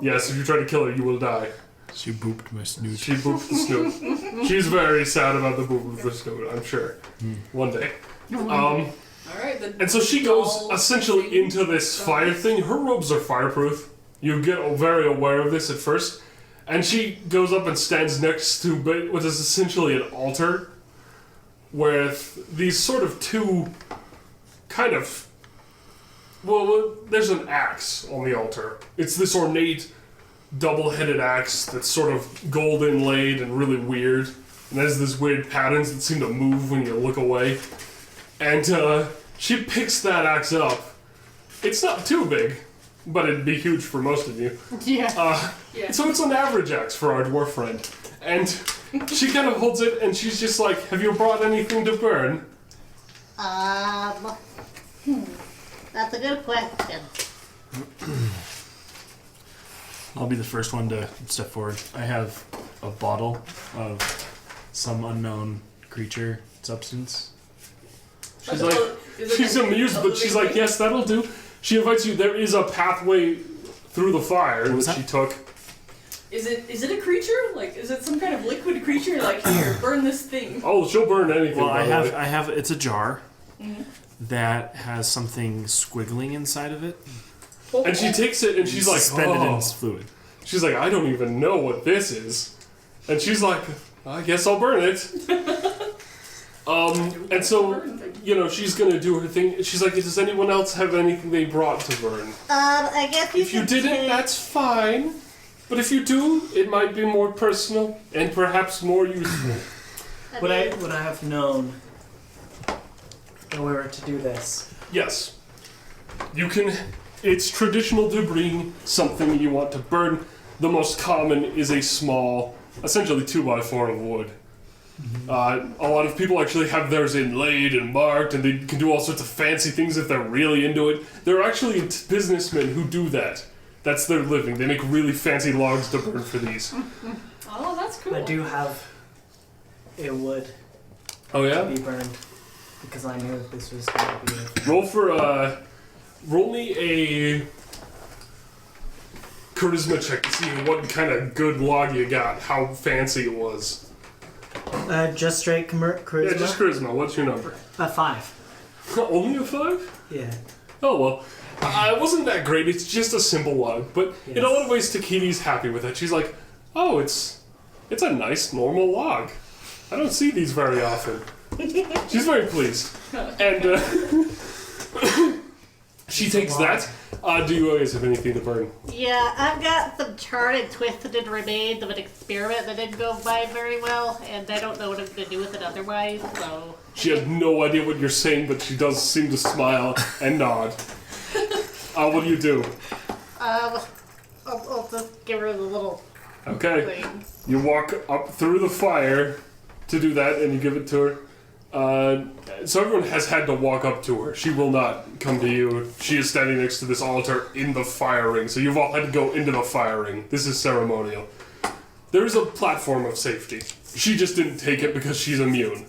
Yes, if you try to kill her, you will die. She booped my snoot. She booped the snoot. She's very sad about the boop of the snoot, I'm sure. One day. Alright, And so she goes essentially into this fire thing. Her robes are fireproof. You get very aware of this at first. And she goes up and stands next to what is essentially an altar with these sort of two kind of... Well, there's an axe on the altar. It's this ornate, double-headed axe that's sort of gold inlaid and really weird. And has these weird patterns that seem to move when you look away. And she picks that axe up. It's not too big, but it'd be huge for most of you. Yeah. Yeah. So it's an average axe for our dwarf friend. And she kind of holds it and she's just like, "Have you brought anything to burn?" That's a good question. I'll be the first one to step forward. I have a bottle of some unknown creature substance. She's like, she's amused, but she's like, "Yes, that'll do." She invites you. There is a pathway through the fire was that that? she took. Is it a creature? Like, is it some kind of liquid creature? Like, here, burn this thing. Oh, she'll burn anything. Well, by I the have, way. I have. It's a jar that has something squiggling inside of it. And she takes it and she's like, suspended "Oh." in fluid. She's like, "I don't even know what this is." And she's like, "I guess I'll burn it." And so, she's gonna do her thing. She's like, "Does anyone else have anything they brought to burn?" I guess If you didn't, that's fine. But if you do, it might be more personal and perhaps more useful. Would I have known that we were to do this? Yes. You can... It's traditional to bring something you want to burn. The most common is a small, essentially 2x4 of wood. A lot of people actually have theirs inlaid and marked, and they can do all sorts of fancy things if they're really into it. There are actually businessmen who do that. That's their living. They make really fancy logs to burn for these. Oh, that's cool. I do have a wood Oh to yeah? be burned because I knew that this was going to be a Roll me a charisma check to see what kind of good log you got, how fancy it was. just straight charisma. Yeah, just charisma. What's your number? 5. Only a 5? Yeah. Oh well. It wasn't that great. It's just a simple log, but in a lot of ways, Tikiti's happy with it. She's like, Oh, it's a nice normal log. I don't see these very often. She's very pleased. And she takes that. Do you guys have anything to burn? Yeah, I've got some charred and twisted remains of an experiment that didn't go by very well, and I don't know what I'm going to do with it otherwise, so... She has no idea what you're saying, but she does seem to smile and nod. What do you do? I'll just give her the little Okay. thing. You walk up through the fire to do that, and you give it to her. So everyone has had to walk up to her. She will not come to you. She is standing next to this altar in the fire ring, so you've all had to go into the fire ring. This is ceremonial. There is a platform of safety. She just didn't take it because she's immune.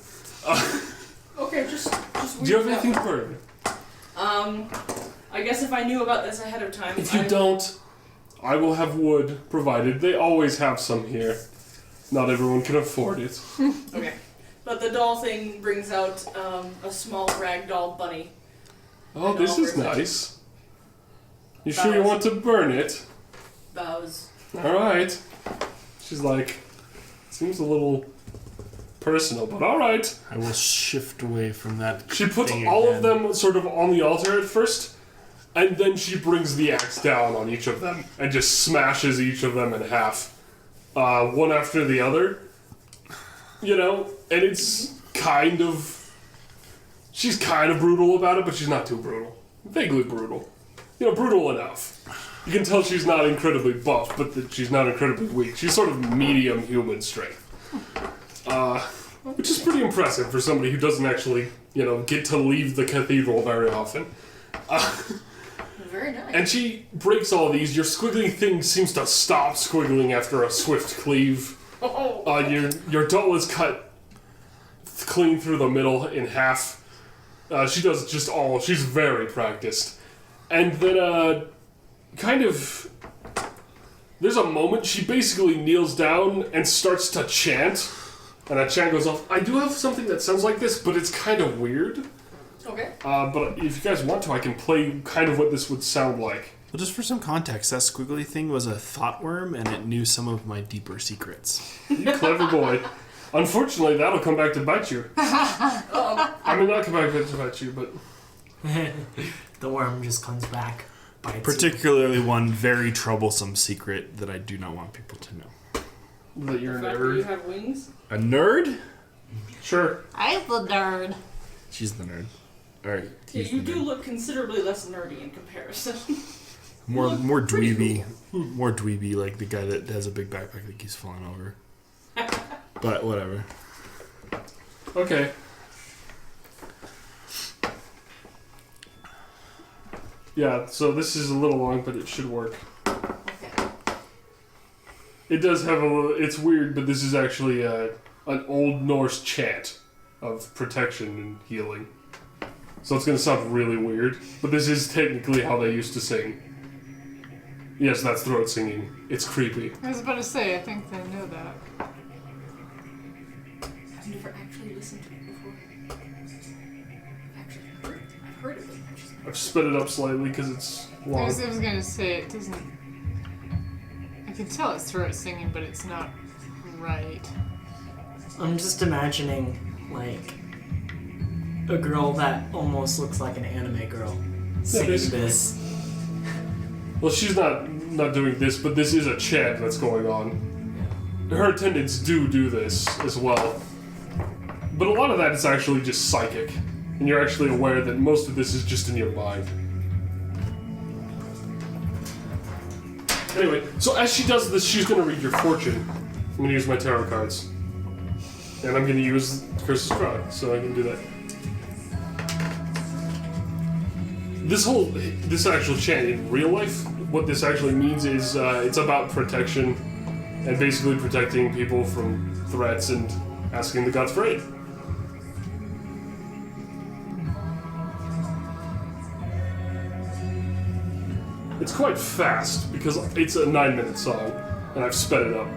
Okay, just Do you have anything to burn? I guess if I knew about this ahead of time. If you don't, I will have wood provided. They always have some here. Not everyone can afford it. Okay. But the doll thing brings out a small ragdoll bunny. Oh, this is nice. You sure you want to burn it? Bows. Alright. She's like, seems a little personal, but alright. I will shift away from that. She puts thing all of again. them sort of on the altar at first, and then she brings the axe down on each of them and just smashes each of them in half. One after the other. You know, and it's kind of... She's kind of brutal about it, but she's not too brutal. Vaguely brutal. You know, brutal enough. You can tell she's not incredibly buff, but that she's not incredibly weak. She's sort of medium human strength. Which is pretty impressive for somebody who doesn't actually, you know, get to leave the cathedral very often. Very nice. And she breaks all these. Your squiggly thing seems to stop squiggling after a swift cleave. Your doll is cut clean through the middle in half. She does just all. She's very practiced. And then, kind of, there's a moment she basically kneels down and starts to chant. And that chant goes off. I do have something that sounds like this, but it's kind of weird. Okay. But if you guys want to, I can play kind of what this would sound like. Well, just for some context, that squiggly thing was a thought worm, and it knew some of my deeper secrets. You clever boy. Unfortunately, that'll come back to bite you. I mean, not come back to bite you, but... The worm just comes back. Bites Particularly one very troublesome secret that I do not want people to know. That you're a The fact that you nerd. have wings. A nerd? Sure. I'm the nerd. She's the nerd. Alright. Yeah, you do look considerably less nerdy in comparison. More pretty dweeby. More dweeby, like the guy that has a big backpack that keeps falling over. But whatever. Okay. Yeah, so this is a little long, but it should work. Okay. It does have a little... It's weird, but this is actually an Old Norse chant of protection and healing. So it's going to sound really weird, but this is technically how they used to sing. Yes, that's throat singing. It's creepy. I was about to say, I think I know that. I've never actually listened to it before. I've heard of it. I've sped it up slightly because it's long. I was gonna say, it doesn't... I can tell it's throat singing, but it's not right. I'm just imagining, like, a girl that almost looks like an anime girl singing basically. this. Well, she's not doing this, but this is a chant that's going on. Her attendants do this as well. But a lot of that is actually just psychic. And you're actually aware that most of this is just in your mind. Anyway, so as she does this, she's going to read your fortune. I'm going to use my tarot cards. And I'm going to use Curse's Crown, so I can do that. This actual chant in real life, what this actually means is it's about protection and basically protecting people from threats and asking the gods for aid. It's quite fast because it's a 9-minute song and I've sped it up.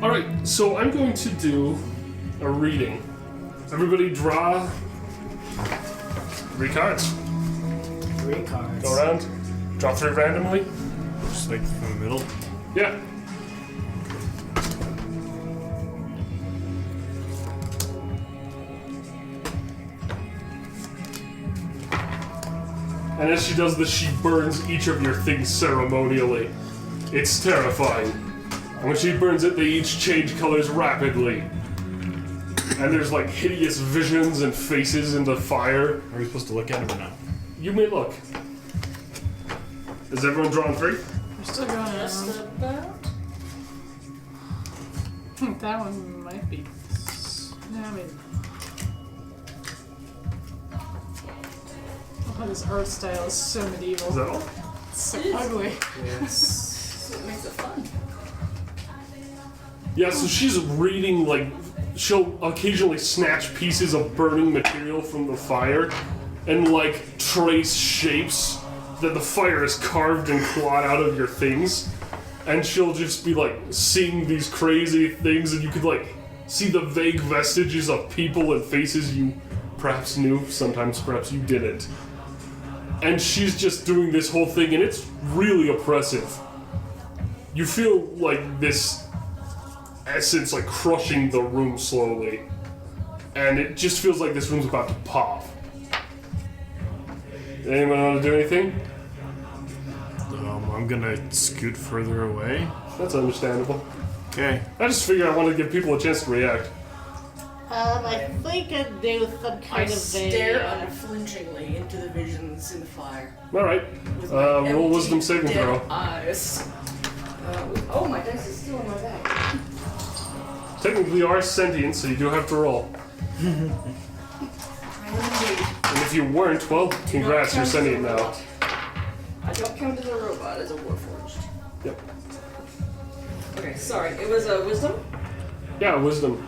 Alright, so I'm going to do a reading. Everybody draw 3 cards. 3 cards. Go around, draw 3 randomly. Just like from the middle. Yeah. And as she does this, she burns each of your things ceremonially. It's terrifying. And when she burns it, they each change colors rapidly. And there's like hideous visions and faces in the fire. Are we supposed to look at him or not? You may look. Is everyone drawn 3? We're still going Just around. about. That one might be. No, maybe. Oh, this art style is so medieval. Is that all? It's so It is. ugly. That's what makes it fun. Yeah, so she's reading, like, she'll occasionally snatch pieces of burning material from the fire and, like, trace shapes that the fire has carved and clawed out of your things. And she'll just be, like, seeing these crazy things, and you could, like, see the vague vestiges of people and faces you perhaps knew, sometimes perhaps you didn't. And she's just doing this whole thing, and it's really oppressive. You feel like this essence like crushing the room slowly, and it just feels like this room's about to pop. Anyone want to do anything? I'm gonna scoot further away. That's understandable. Okay. I just figured I wanted to give people a chance to react. I think I'd do some I kind of stare unflinchingly into the visions in the fire. All right. With my Roll empty, wisdom saving dead throw. eyes. Oh, my dice is still in my bag. Technically, you are sentient, so you do have to roll. I am indeed. And if you weren't, well, congrats, you're Don't count as a sentient now. robot. I don't count as a robot, as a warforged. Yep. Okay, sorry. It was a wisdom? Yeah, wisdom.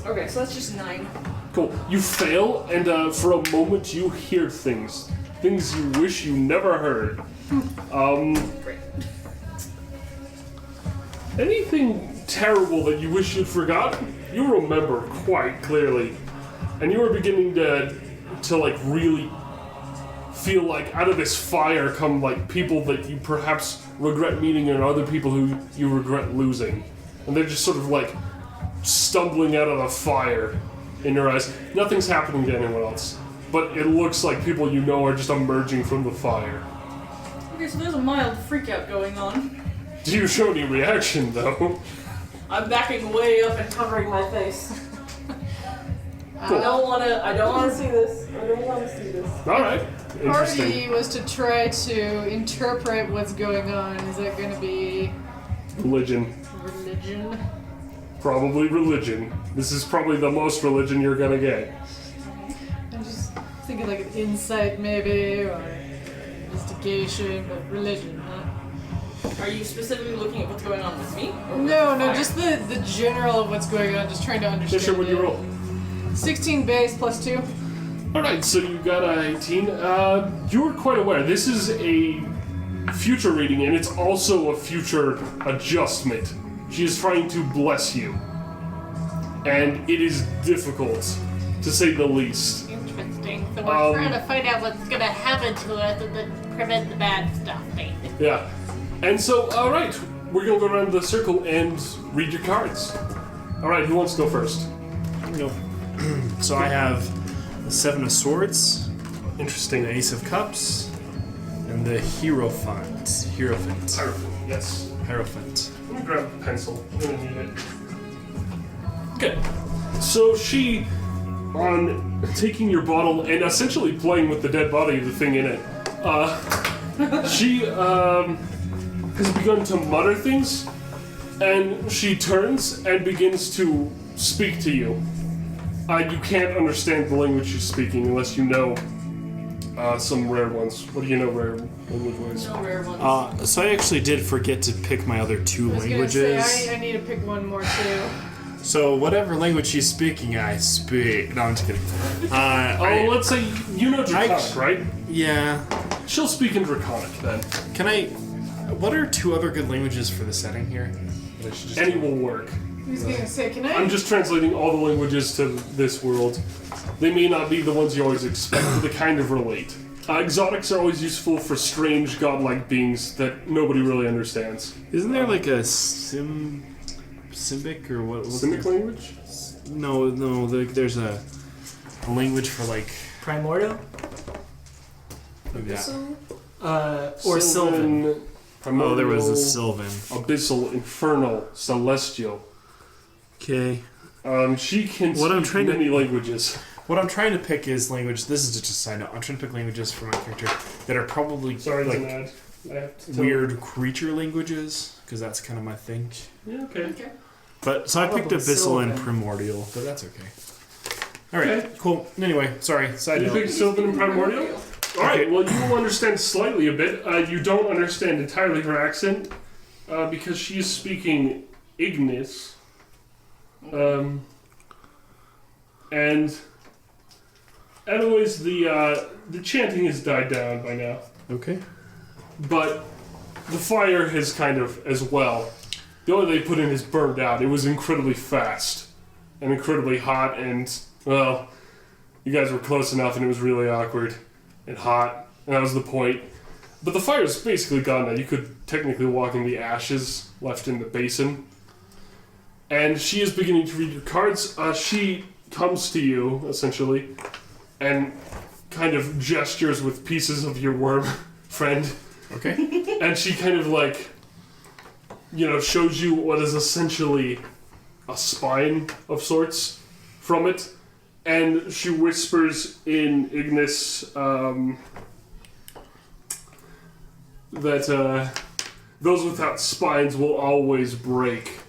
Okay, so that's just 9. Cool. You fail, and for a moment you hear things. Things you wish you never heard. Great. Anything terrible that you wish you'd forgotten, you remember quite clearly. And you are beginning to like really feel like out of this fire come like people that you perhaps regret meeting and other people who you regret losing. And they're just sort of like stumbling out of the fire in your eyes. Nothing's happening to anyone else. But it looks like people you know are just emerging from the fire. Okay, so there's a mild freakout going on. Do you show any reaction though? I'm backing way up and covering my face. Cool. I don't wanna see this. I don't wanna see this. Alright. Interesting. Party was to try to interpret what's going on. Is that going to be Religion. religion? Probably religion. This is probably the most religion you're gonna get. I'm just thinking like an insight maybe, or investigation, but religion, huh? Are you specifically looking at what's going on with me? Or with No, the no, fire? just the general of what's going on, just trying to Yeah, understand sure, what do you it. roll? 16 base plus 2. Alright, so you got a 18. You're quite aware. This is a future reading, and it's also a future adjustment. She is trying to bless you. And it is difficult, to say the least. Interesting. So we're trying to find out what's gonna happen to us and then prevent the bad stuff, basically. Yeah. And so, alright, we're gonna go around the circle and read your cards. Alright, who wants to go first? Nope. So I have the Seven of Swords, Interesting. the Ace of Cups, and the Hierophant. Yes. Hierophant. Let me grab a pencil. I'm gonna need it. Okay. So she, on taking your bottle and essentially playing with the dead body of the thing in it, she has begun to mutter things, and she turns and begins to speak to you. You can't understand the language she's speaking unless you know some rare ones. What do you know rare language wise? No rare ones. So I actually did forget to pick my other two I was languages. gonna say, I need to pick one more too. So whatever language she's speaking, I speak. No, I'm just kidding. Let's say you know Draconic, right? Yeah. She'll speak in Draconic then. Can I? What are two other good languages for the setting here? That I should just Any will work. I was gonna say, can I? I'm just translating all the languages to this world. They may not be the ones you always expect, but they kind of relate. Exotics are always useful for strange, godlike beings that nobody really understands. Isn't there like a Symbic or what? Simic language? No. There's a language for like. Primordial? Maybe that. Or Sylvan. Oh, there was a primordial, Sylvan. abyssal, infernal, celestial. Okay. She can What I'm speak trying to- many languages. What I'm trying to pick is language. This is just a side note. I'm trying to pick languages for my character that are probably Sorry, like Zanad. I have to tell- weird creature languages, because that's kind of my thing. Yeah, okay. Okay. But so I picked Probably Abyssal and Sylvan. Primordial, but that's okay. All right, Okay. cool. Anyway, sorry. Side You note. pick Sylvan and Primordial? Alright, well, you will understand slightly a bit. You don't understand entirely her accent because she is speaking Ignis. And anyways, the chanting has died down by now, Okay. but the fire has kind of as well. The oil they put in has burned out. It was incredibly fast and incredibly hot, and well, you guys were close enough, and it was really awkward and hot, and that was the point. But the fire's basically gone now. You could technically walk in the ashes left in the basin. And she is beginning to read your cards. She comes to you, essentially, and kind of gestures with pieces of your worm friend. Okay. And she kind of like, shows you what is essentially a spine of sorts from it. And she whispers in Ignis that those without spines will always break.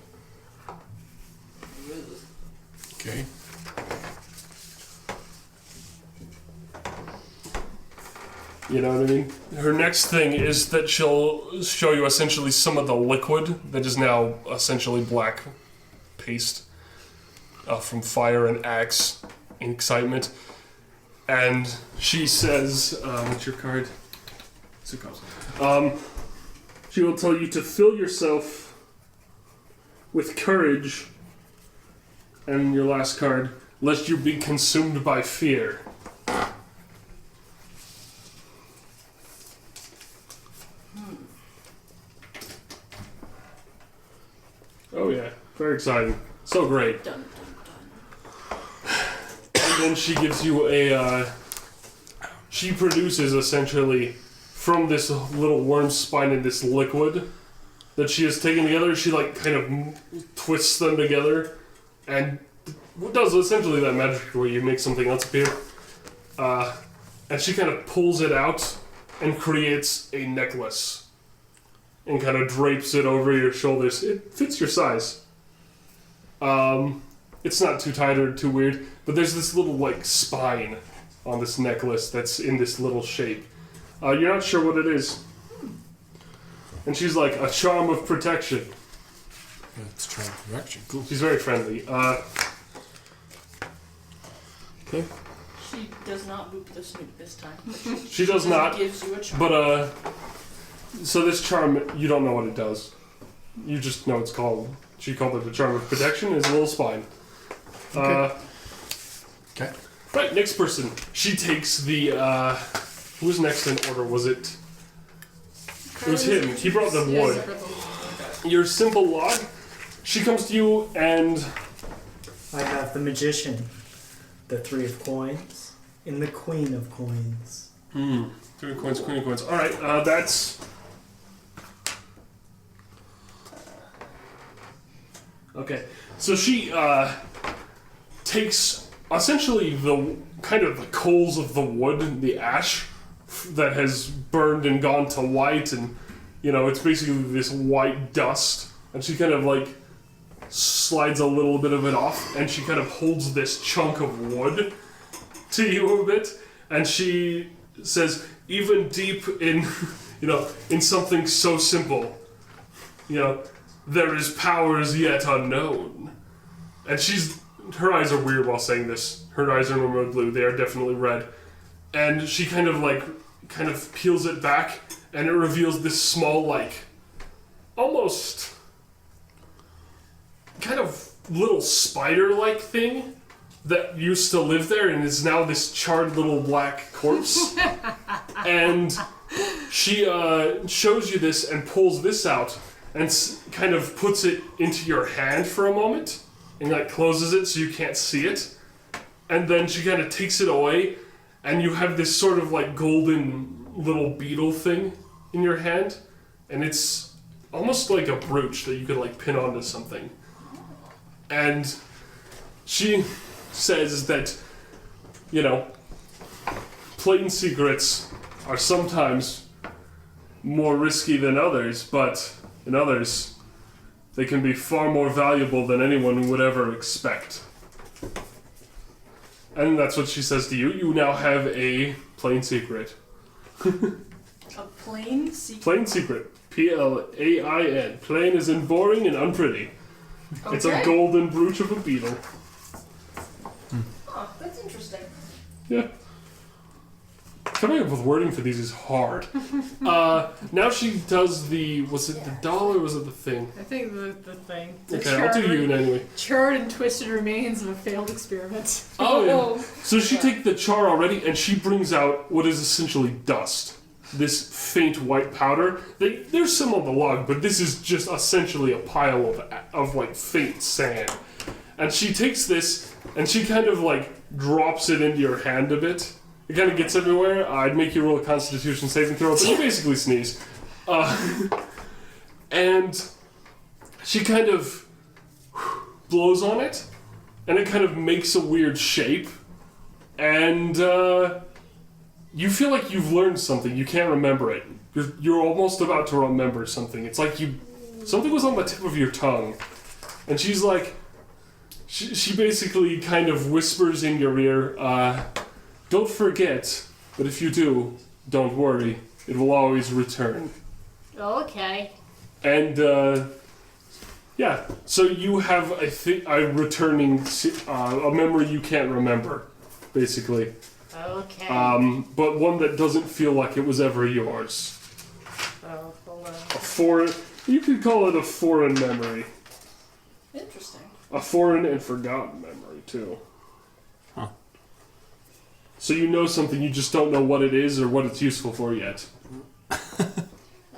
Okay. You know what I mean? Her next thing is that she'll show you essentially some of the liquid that is now essentially black paste from fire and axe excitement. And she says, what's your card? She will tell you to fill yourself with courage, and your last card, lest you be consumed by fear. Oh yeah, very exciting. So great. Dun, dun, And then she gives you she produces essentially from this little worm spine and this liquid that she has taken together. She like kind of twists them together and does essentially that magic where you make something else appear. And she kind of pulls it out and creates a necklace and kind of drapes it over your shoulders. It fits your size. It's not too tight or too weird, but there's this little like spine on this necklace that's in this little shape. You're not sure what it is. And she's like, a charm of protection. Yeah, it's trying correction. Cool. She's very friendly. Okay. She does not boop the snoot this time. She does not, Gives you a charm. but so this charm, you don't know what it does. You just know it's called, she called it a charm of protection, it's a little spine. Okay. Right, next person. She takes the, who was next in order? Was it? It was him. He brought the Yeah, wood. separately. Your simple log. She comes to you and I have the Magician, the Three of Coins, and the Queen of Coins. Three of coins, queen of coins. Alright, that's... Okay, so she takes essentially the kind of the coals of the wood, the ash that has burned and gone to white, and it's basically this white dust, and she kind of like slides a little bit of it off, and she kind of holds this chunk of wood to you a bit, and she says, even deep in, in something so simple, there is powers yet unknown. And her eyes are weird while saying this. Her eyes are normally blue, they are definitely red. And she kind of peels it back, and it reveals this small, like, almost kind of little spider-like thing that used to live there and is now this charred little black corpse. And she shows you this and pulls this out and kind of puts it into your hand for a moment and like closes it so you can't see it. And then she kind of takes it away and you have this sort of like golden little beetle thing in your hand, and it's almost like a brooch that you could like pin onto something. And she says that, you know, plain secrets are sometimes more risky than others, but in others, they can be far more valuable than anyone would ever expect. And that's what she says to you. You now have a plain secret. A plain secret. Plain secret. Plain. Plain is in boring and unpretty. Okay. It's a golden brooch of a beetle. Oh, that's interesting. Yeah. Coming up with wording for these is hard. Now she does the... Was it the doll or was it the thing? I think the thing. The Okay, I'll do you anyway. Charred and twisted remains of a failed experiment. Oh, yeah. So she takes the char already, and she brings out what is essentially dust. This faint white powder. There's some on the log, but this is just essentially a pile of like faint sand. And she takes this, and she kind of like drops it into your hand a bit. It kind of gets everywhere. I'd make you roll a Constitution saving throw, but you basically sneeze. And she kind of blows on it, and it kind of makes a weird shape. And you feel like you've learned something. You can't remember it. You're almost about to remember something. It's like something was on the tip of your tongue. And she's like, she basically kind of whispers in your ear, don't forget, but if you do, don't worry. It will always return. Okay. And, yeah. So you have a returning, a memory you can't remember, basically. Okay. But one that doesn't feel like it was ever yours. Oh, hold on. A foreign, you could call it a foreign memory. Interesting. A foreign and forgotten memory, too. Huh. So you know something, you just don't know what it is or what it's useful for yet.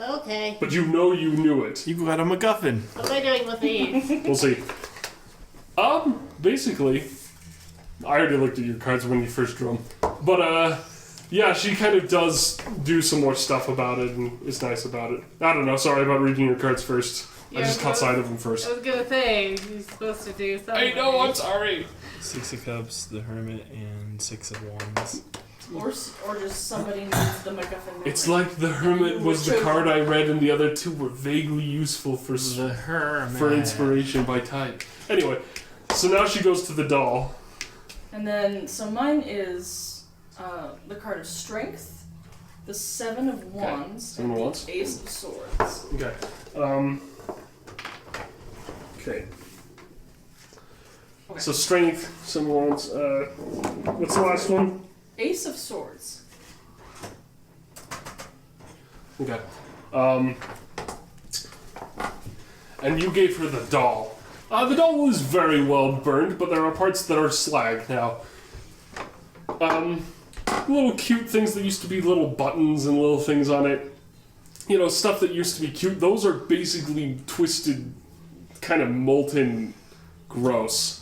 Okay. But you know you knew it. You got a MacGuffin. What am I doing with these? We'll see. Basically, I already looked at your cards when you first drew them. But, yeah, she kind of does do some more stuff about it and is nice about it. I don't know, sorry about reading your cards first. I Yeah, just caught sight of them first. I was gonna say, you're supposed to do something. I know, I'm sorry. 6 of Cups, the Hermit, and 6 of Wands. Or just somebody needs the MacGuffin memory. It's like the Hermit was the card I read and the other two were vaguely useful for Hermit. for inspiration by type. Anyway, so now she goes to the doll. And then, so mine is the card of Strength, the Seven of Wands, Seven and of Wands. the Ace of Swords. Okay. Okay. Okay. So strength, some wands. What's the last one? Ace of Swords. Okay. And you gave her the doll. The doll was very well burned, but there are parts that are slag now. Little cute things that used to be little buttons and little things on it. You know, stuff that used to be cute. Those are basically twisted, kind of molten gross.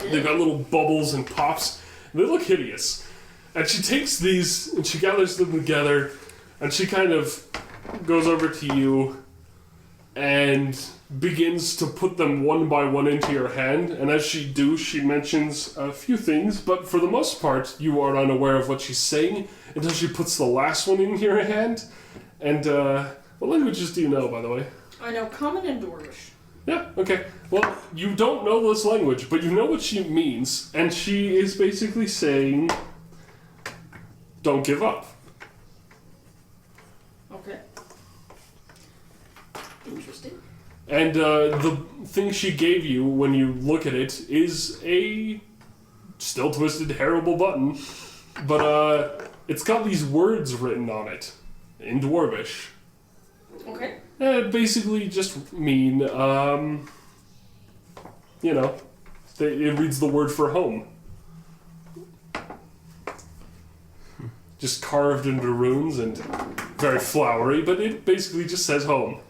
They've got little bubbles and pops. They look hideous. And she takes these and she gathers them together and she kind of goes over to you and begins to put them one by one into your hand. And as she does, she mentions a few things, but for the most part, you are unaware of what she's saying until she puts the last one in your hand. And, what languages do you know, by the way? I know Common and Dwarvish. Yeah, okay. Well, you don't know this language, but you know what she means, and she is basically saying, don't give up. Okay. Interesting. And the thing she gave you when you look at it is a still twisted, terrible button, but it's got these words written on it in Dwarvish. Okay. It basically just mean, you know, it reads the word for home. Just carved into runes and very flowery, but it basically just says home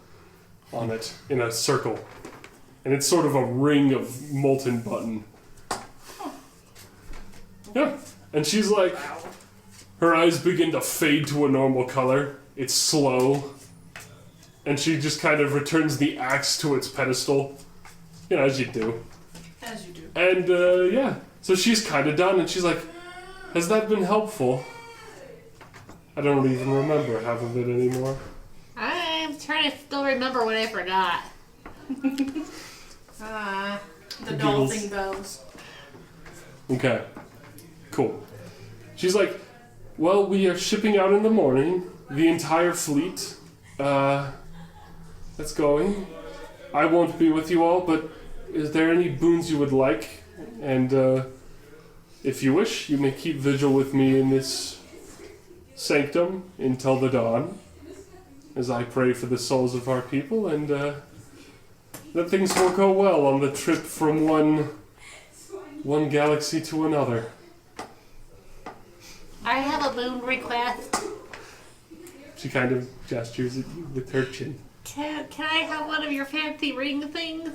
on it in a circle. And it's sort of a ring of molten button. Yeah. And she's like, Her eyes begin to fade to a normal color. It's slow. And she just kind of returns the axe to its pedestal. You know, as you do. As you do. And, yeah. So she's kind of done, and she's like, has that been helpful? I don't even remember half of it anymore. I'm trying to still remember what I forgot. The doll thing bows. Okay. Cool. She's like, well, we are shipping out in the morning. The entire fleet. That's going. I won't be with you all, but is there any boons you would like? And, if you wish, you may keep vigil with me in this sanctum until the dawn, as I pray for the souls of our people, and that things will go well on the trip from one galaxy to another. I have a boon request. She kind of gestures at you with her chin. Can I have one of your fancy ring things?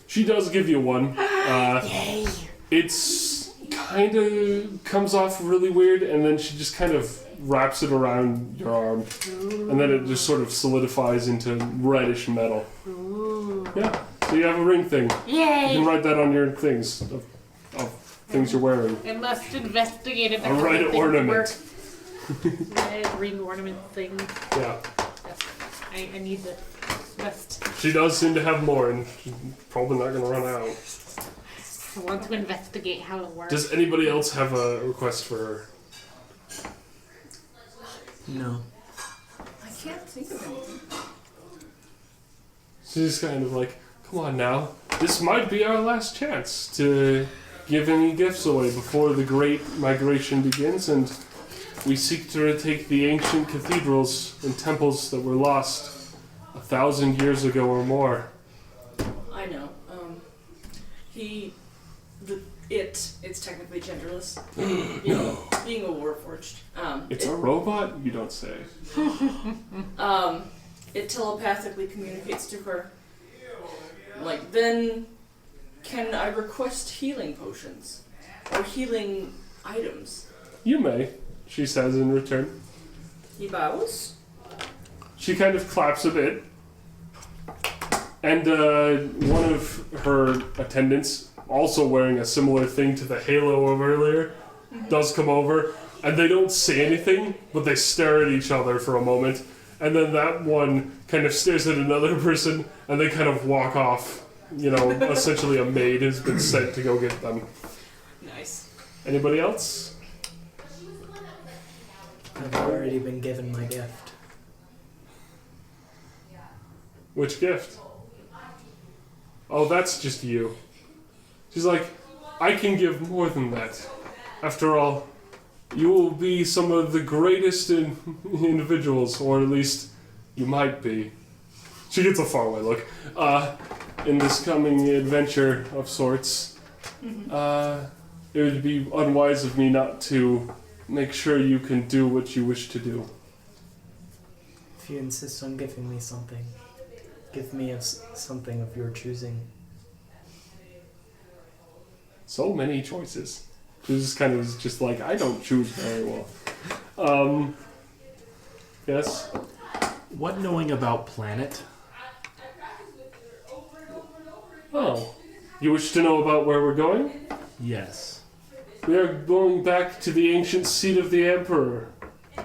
She does give you one. Yay. It's kind of comes off really weird, and then she just kind of wraps it around your arm, and then it just sort of solidifies into reddish metal. Ooh. Yeah, so you have a ring thing. You Yay. can write that on your things of things you're wearing. I must investigate if A red ornament. Red ring ornament thing. Yeah. I need this. Must. She does seem to have more, and she's probably not going to run out. I want to investigate how it works. Does anybody else have a request for her? No. I can't think of anything. She's kind of like, come on now. This might be our last chance to give any gifts away before the great migration begins, and we seek to retake the ancient cathedrals and temples that were lost 1,000 years ago or more. I know. It's technically genderless. Being a warforged. It's a robot? You don't say. It telepathically communicates to her. Like, then can I request healing potions? Or healing items? You may, she says in return. He bows. She kind of claps a bit. And one of her attendants, also wearing a similar thing to the halo of earlier, does come over. And they don't say anything, but they stare at each other for a moment. And then that one kind of stares at another person, and they kind of walk off. You know, essentially a maid has been sent to go get them. Nice. Anybody else? I've already been given my gift. Which gift? Oh, that's just you. She's like, I can give more than that. After all, you will be some of the greatest individuals, or at least you might be. She gets a faraway look. In this coming adventure of sorts, it would be unwise of me not to make sure you can do what you wish to do. If you insist on giving me something, give me something of your choosing. So many choices. She's just kind of just like, I don't choose very well. Yes? What knowing about planet? Oh. You wish to know about where we're going? Yes. We are going back to the ancient seat of the Emperor,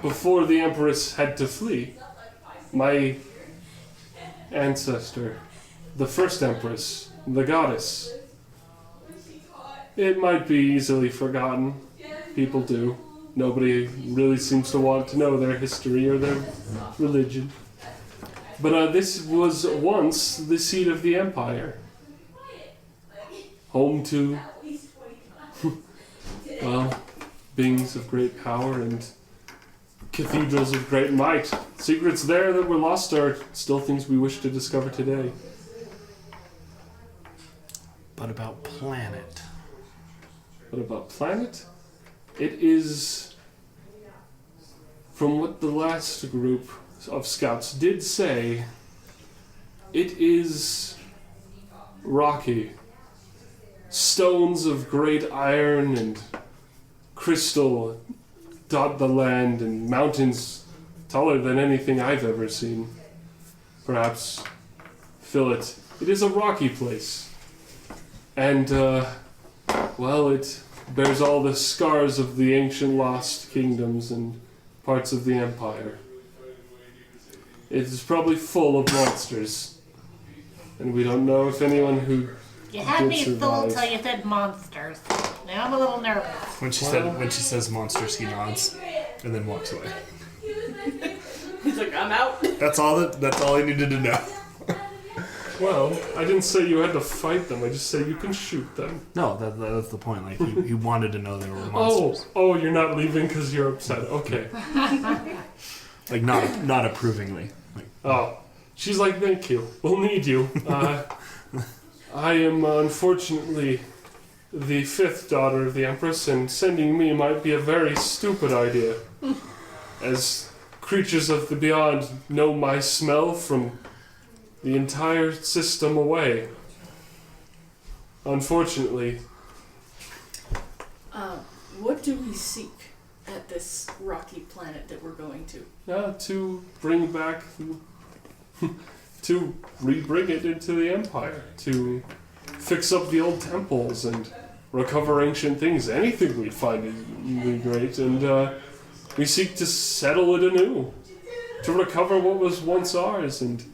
before the Empress had to flee. My ancestor, the first Empress, the goddess. It might be easily forgotten. People do. Nobody really seems to want to know their history or their religion. But this was once the seat of the Empire. Home to, well, beings of great power and cathedrals of great might. Secrets there that were lost are still things we wish to discover today. But about planet? What about planet? It is, from what the last group of scouts did say, it is rocky. Stones of great iron and crystal dot the land and mountains taller than anything I've ever seen. Perhaps fill it. It is a rocky place. And, well, it bears all the scars of the ancient lost kingdoms and parts of the empire. It is probably full of monsters. And we don't know if anyone who You had me did fooled survive. till you said monsters. Now I'm a little nervous. When she says monsters, he nods and then walks away. He's like, I'm out. That's all I needed to know. Well, I didn't say you had to fight them. I just say you can shoot them. No, that's the point. Like he wanted to know they were monsters. Oh, you're not leaving because you're upset. Okay. Like not approvingly. Like, Oh, she's like, thank you. We'll need you. I am unfortunately the 5th daughter of the Empress, and sending me might be a very stupid idea. As creatures of the beyond know my smell from the entire system away. Unfortunately. What do we seek at this rocky planet that we're going to? To bring back, to re-bring it into the Empire, to fix up the old temples and recover ancient things. Anything we find would be great, and we seek to settle it anew, to recover what was once ours and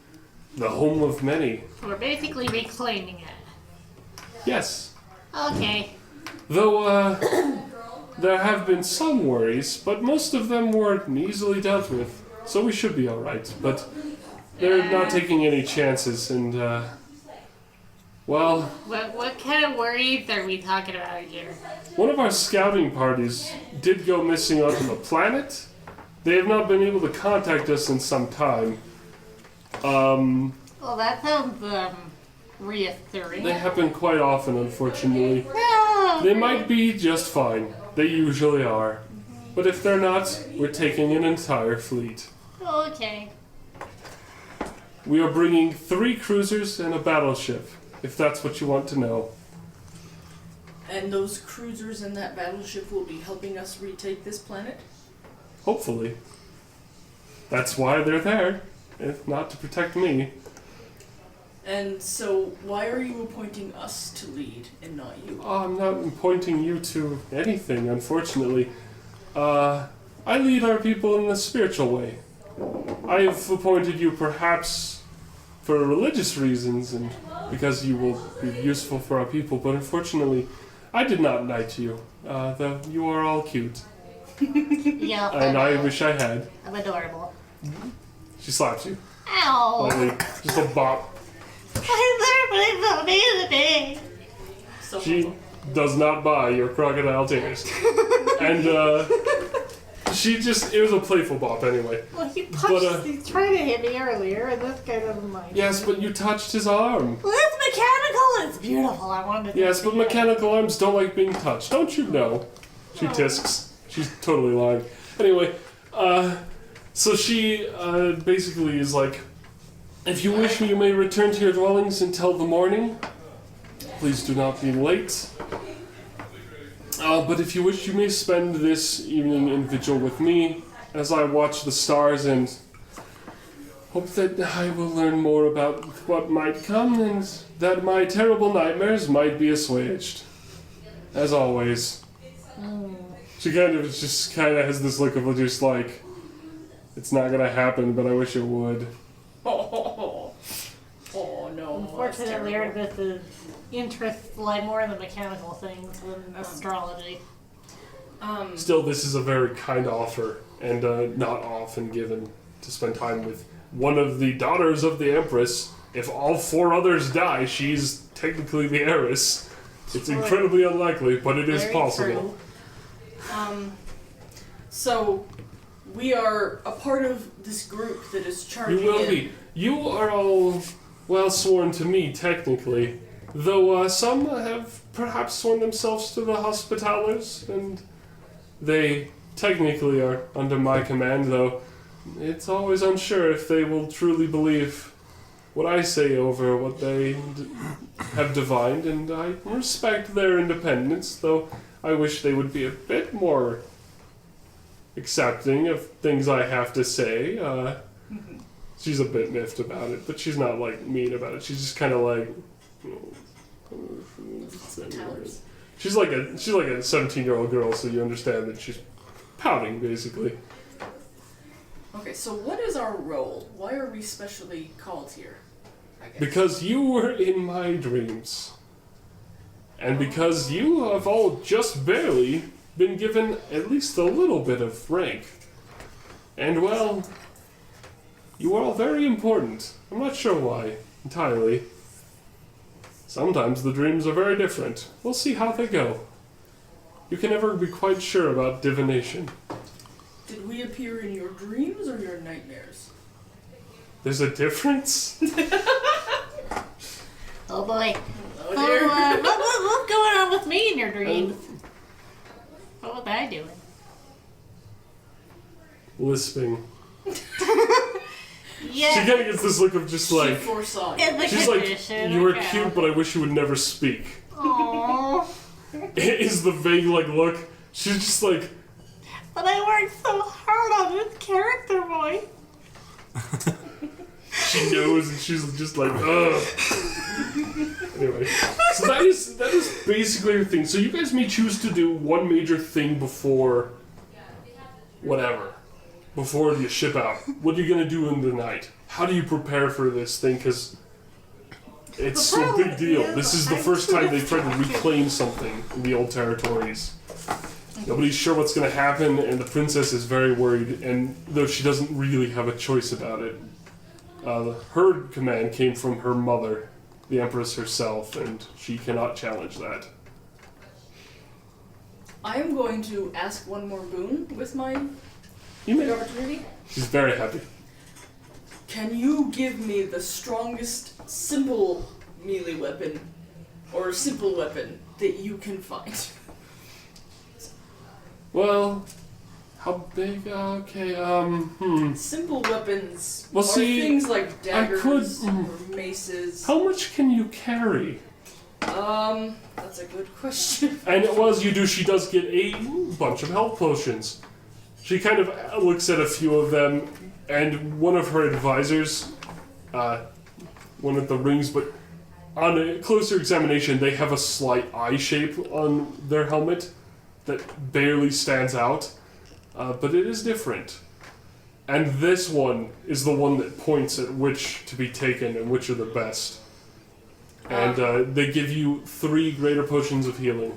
the home of many. We're basically reclaiming it. Yes, Okay. though there have been some worries, but most of them were easily dealt with, so we should be alright. But they're not taking any chances, and well, What kind of worries are we talking about here? one of our scouting parties did go missing onto the planet. They have not been able to contact us in some time. Well, that sounds, reassuring. They happen quite often, unfortunately. No! They might be just fine. They usually are. But if they're not, we're taking an entire fleet. Okay. We are bringing 3 cruisers and a battleship, if that's what you want to know. And those cruisers and that battleship will be helping us retake this planet? Hopefully. That's why they're there, if not to protect me. And so, why are you appointing us to lead and not you? I'm not pointing you to anything, unfortunately. I lead our people in the spiritual way. I have appointed you perhaps for religious reasons and because you will be useful for our people, but unfortunately, I did not knight you, though you are all cute. Yeah. And I wish I had. I'm adorable. She slaps you. Ow! Lightly. Just a bop. I literally felt me So She does not buy your crocodile tears. And, it was a playful bop anyway. Well, he But, he tried to hit me earlier, and this guy doesn't like it. Yes, but you touched his arm. Well, it's mechanical. It's beautiful. I wanted to Yes, but see it. mechanical arms don't like being touched. Don't you know? She tisks. She's totally lying. Anyway, so she basically is like, if you wish, you may return to your dwellings until the morning. Please do not be late. But if you wish, you may spend this evening in vigil with me as I watch the stars and hope that I will learn more about what might come and that my terrible nightmares might be assuaged. As always. She kind of has this look of just like, it's not gonna happen, but I wish it would. Oh no. Unfortunately, Ardith's interests lie more in the mechanical things than astrology. Still, this is a very kind offer, and not often given to spend time with one of the daughters of the Empress. If all 4 others die, she's technically the heiress. It's incredibly unlikely, but it is Very possible. true. So, we are a part of this group that is charging You will in. be. You are all well sworn to me, technically. Though some have perhaps sworn themselves to the Hospitallers, and they technically are under my command, though it's always unsure if they will truly believe what I say over what they have divined, and I respect their independence, though I wish they would be a bit more accepting of things I have to say. She's a bit miffed about it, but she's not like mean about it. She's just kind of like. She's like a 17-year-old girl, so you understand that she's pouting basically. Okay, so what is our role? Why are we specially called here? I guess. Because you were in my dreams. And because you have all just barely been given at least a little bit of rank. And well, you are all very important. I'm not sure why, entirely. Sometimes the dreams are very different. We'll see how they go. You can never be quite sure about divination. Did we appear in your dreams or your nightmares? There's a difference? Oh boy. Oh dear. What's going on with me in your dreams? What was I doing? Lisping. Yeah. She kind of gets this look of just She like... foresaw it. In the She's like, condition, you were okay. cute, but I wish you would never speak. Aww. Is the vague like look. She's just like... But I worked so hard on this character, boy. She knows, and she's just like, ugh. Anyway, so that is basically the thing. So you guys may choose to do one major thing before whatever, before you ship out. What are you gonna do in the night? How do you prepare for this thing? Because it's a big deal. This is the first time they've tried to reclaim something in the old territories. Nobody's sure what's going to happen, and the princess is very worried, and though she doesn't really have a choice about it. Her command came from her mother, the Empress herself, and she cannot challenge that. I am going to ask one more boon with my You may. opportunity. She's very happy. Can you give me the strongest simple melee weapon or simple weapon that you can find? Well, how big? Okay, Simple weapons Well, are see, things like daggers could- or maces. How much can you carry? That's a good question. And she does get a bunch of health potions. She kind of looks at a few of them, and one of her advisors, one of the rings, but on a closer examination, they have a slight eye shape on their helmet that barely stands out, but it is different. And this one is the one that points at which to be taken and which are the best. And they give you 3 greater potions of healing.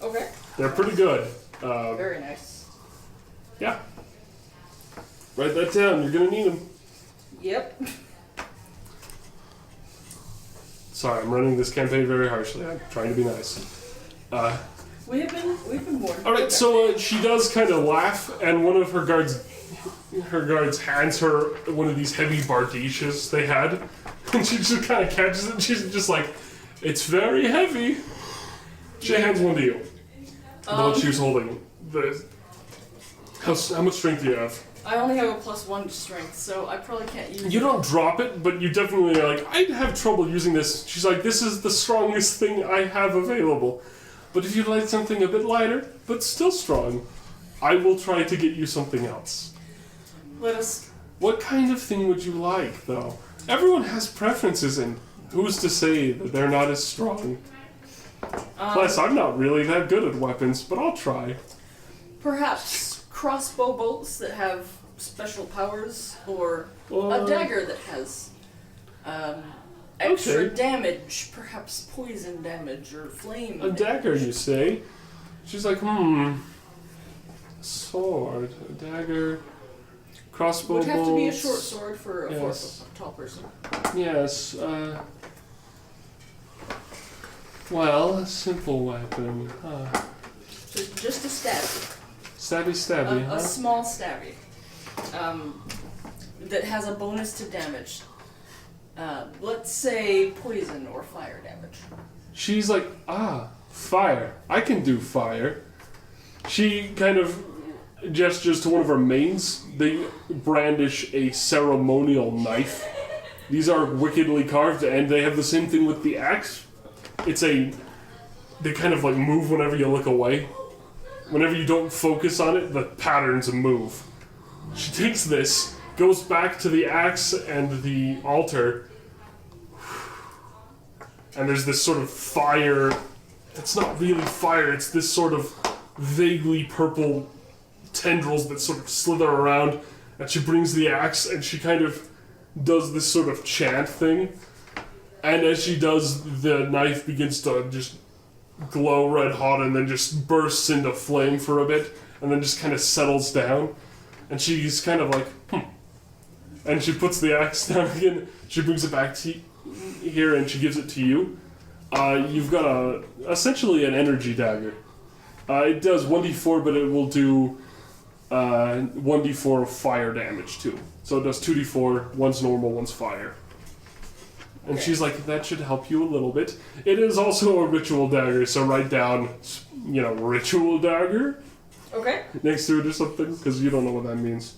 Okay. They're pretty good. Very nice. Yeah. Write that down. You're gonna need them. Yep. Sorry, I'm running this campaign very harshly. I'm trying to be nice. We've been warned. All right. Okay. So she does kind of laugh, and one of her guards hands her one of these heavy bardiches they had, and she just kind of catches it. And she's just like, "It's very heavy." She hands one to you. The one she was holding. How much strength do you have? I only have a +1 to strength, so I probably can't use You it. don't drop it, but you definitely are like, I'd have trouble using this. She's like, this is the strongest thing I have available. But if you'd like something a bit lighter, but still strong, I will try to get you something else. Let us. What kind of thing would you like, though? Everyone has preferences, and who's to say that they're not as strong? Plus, I'm not really that good at weapons, but I'll try. Perhaps crossbow bolts that have special powers, or Uh, a dagger that has extra Okay. damage, perhaps poison damage or flame. A dagger, you say? She's like, sword, a dagger, crossbow Would have to be a bolts. short sword for a Yes. tall person. Yes, well, a simple weapon. So just a stabby. Stabby, A small stabby. That has a bonus to damage. Let's say poison or fire damage. She's like, fire. I can do fire. She kind of gestures to one of her mains. They brandish a ceremonial knife. These are wickedly carved, and they have the same thing with the axe. They kind of like move whenever you look away. whenever you don't focus on it, the patterns move. She takes this, goes back to the axe and the altar, and there's this sort of fire. It's not really fire, it's this sort of vaguely purple tendrils that sort of slither around, and she brings the axe and she kind of does this sort of chant thing. And as she does, the knife begins to just glow red hot and then just bursts into flame for a bit and then just kind of settles down. And she's kind of like, And she puts the axe down again. She brings it back to here and she gives it to you. You've got essentially an energy dagger. It does 1d4, but it will do 1d4 of fire damage too. So it does 2d4, one's normal, one's fire. And she's like, that should help you a little bit. It is also a ritual dagger, so write down, ritual dagger Okay. next to it or something, because you don't know what that means.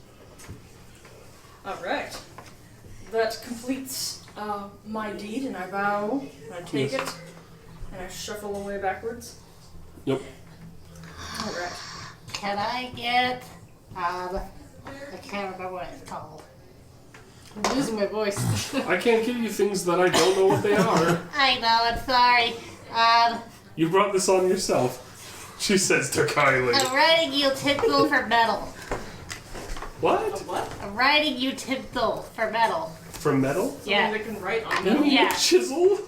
Alright. That completes my deed, and I bow, and I take it, and I shuffle away backwards. Yep. Alright. Can I get, I can't remember what it's called. I'm losing my voice. I can't give you things that I don't know what they are. I know, I'm sorry. You brought this on yourself, she says to Kylie. A writing utensil for metal. What? What? A writing utensil for metal. For metal? Yeah. Something that can write on metal? Yeah. Chisel?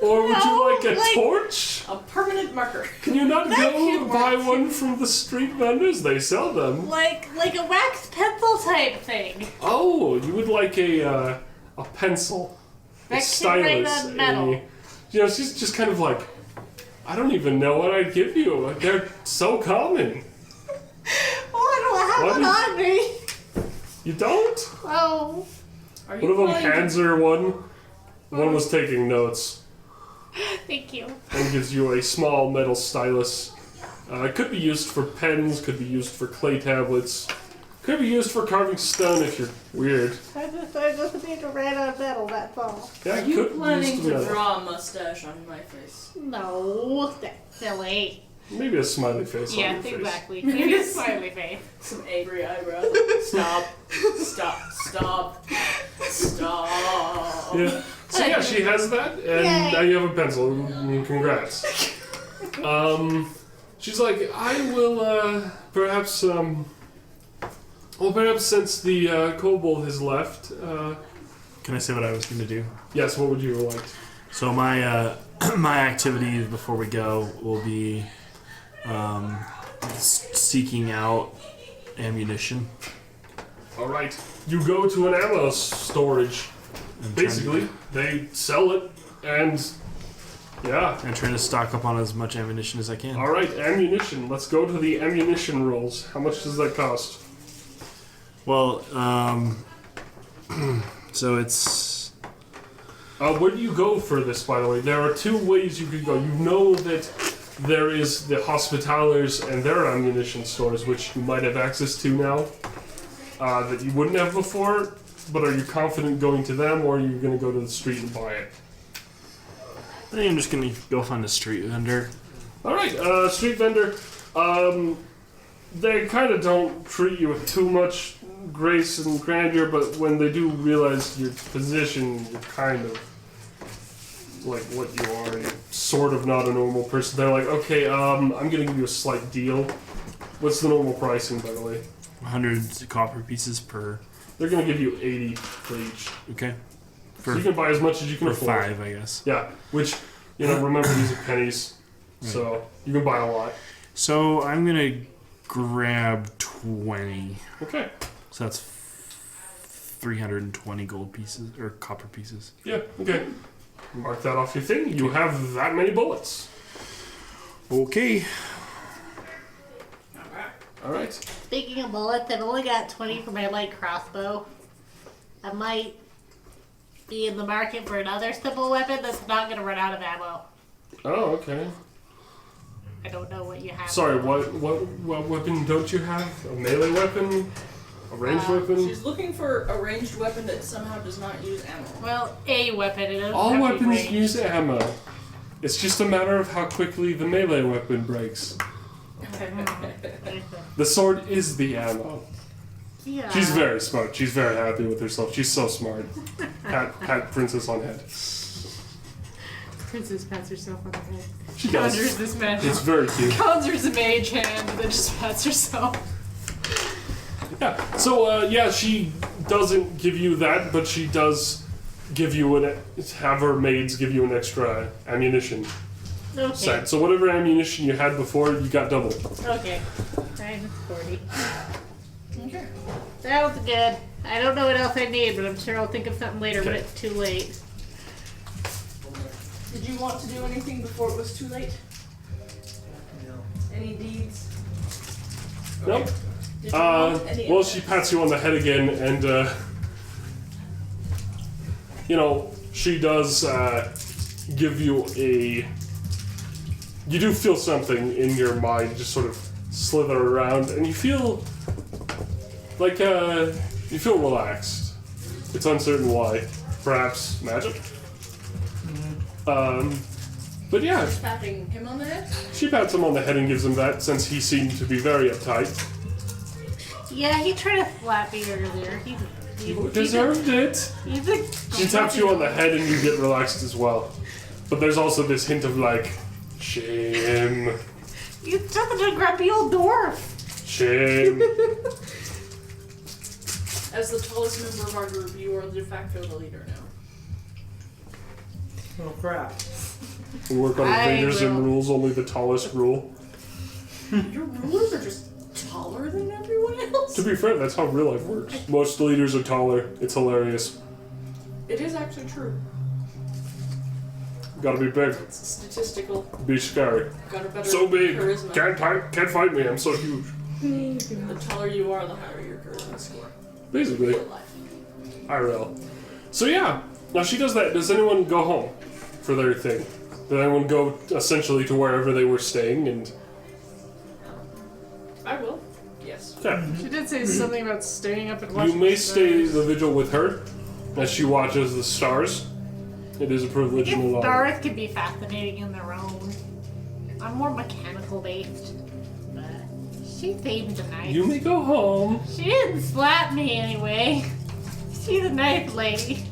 Or would No, you like a like- torch? A permanent marker. Can you not That go could buy work. one from the street vendors? They sell them. Like a wax pencil type thing. Oh, you would like a pencil. A That can write stylus. on metal. She's just kind of like, I don't even know what I'd give you. They're so common. Oh, I don't have one on me. You don't? Oh. Are One you of them planning hands her one. One was taking notes. Thank you. And gives you a small metal stylus. It could be used for pens, could be used for clay tablets, could be used for carving stone if you're weird. I just need to write on metal, that's all. Yeah, Are it you could be planning used to metal. draw a mustache on my face? No, that's silly. Maybe a smiley face on Yeah, your face. exactly. Maybe a smiley face. Some angry eyebrows. Stop. Stop. Stop. Stop. Yeah. So yeah, she has that, and Yay. now you have a pencil. Congrats. She's like, I will perhaps perhaps since the kobold has left. Can I say what I was going to do? Yes, what would you like? So my my activities before we go will be seeking out ammunition. All right, you go to an ammo storage. and Basically, they sell it, and yeah. trying to stock up on as much ammunition as I can. All right, ammunition. Let's go to the ammunition rolls. How much does that cost? Well, so it's Where do you go for this, by the way? There are two ways you could go. You know that there is the Hospitalers and their ammunition stores, which you might have access to now, that you wouldn't have before. But are you confident going to them, or are you going to go to the street and buy it? I think I'm just gonna go find a street vendor. All right, street vendor. They kind of don't treat you with too much grace and grandeur, but when they do realize your position, you're kind of like what you are. You're sort of not a normal person. They're like, okay, I'm gonna give you a slight deal. What's the normal pricing, by the way? 100 copper pieces per. They're gonna give you 80 for each. Okay. So you can buy as much as you can For afford. 5, I guess. Yeah, which, remember these are pennies, so you can buy a lot. So I'm gonna grab 20. Okay. So that's 320 gold pieces or copper pieces. Yeah, okay. Mark that off your thing. You have that many bullets. Okay. Alright. Speaking of bullets, I've only got 20 for my light crossbow. I might be in the market for another simple weapon that's not going to run out of ammo. Oh, okay. I don't know what you have. Sorry, what weapon don't you have? A melee weapon? A ranged weapon? She's looking for a ranged weapon that somehow does not use ammo. Well, a weapon. It doesn't All have to be weapons ranged. use ammo. It's just a matter of how quickly the melee weapon breaks. The sword is the ammo. Yeah. She's very smart. She's very happy with herself. She's so smart. Pat Princess on head. Princess pats herself on the head. She does. Conjures this magic. It's very cute. Conjures a mage hand and then just pats herself. Yeah. So she doesn't give you that, but she does give you have her maids give you an extra ammunition Okay. set. So whatever ammunition you had before, you got double. Okay. Minus 40. Okay. Sounds good. I don't know what else I need, but I'm sure I'll think of something later when Okay. it's too late. Did you want to do anything before it was too late? No. Any deeds? Nope. Did you want any Well, of she that? pats you on the head again, and she does give you a. You do feel something in your mind just sort of slither around, and you feel like you feel relaxed. It's uncertain why. Perhaps magic. But yeah, Tapping him on the head? she pats him on the head and gives him that, since he seemed to be very uptight. Yeah, he tried to slap me earlier. You deserved it. He's a She taps you on the head and you get relaxed as well. But there's also this hint of like, shame, He's just a grumpy old dwarf. shame. As the tallest member of our group, you are de facto the leader now. Oh crap. We work on I invaders and will. rules, only the tallest rule. Your rulers are just taller than everyone else? To be fair, that's how real life works. Most leaders are taller. It's hilarious. It is actually true. Gotta be big. It's statistical. Be scary. Got a better So big. charisma. Can't fight me. I'm so huge. The taller you are, the higher your charisma score. Basically. Real life. IRL. So yeah. Now she does that. Does anyone go home for their thing? Did anyone go essentially to wherever they were staying and... I will. Yes. Okay. She did say something about staying up and watching. You may the stay stars. the vigil with her as she watches the stars. It is a privilege and an honor. Stars can be fascinating in their own. I'm more mechanical based. But she seems nice. You may go home. She didn't slap me anyway. She's a nice lady.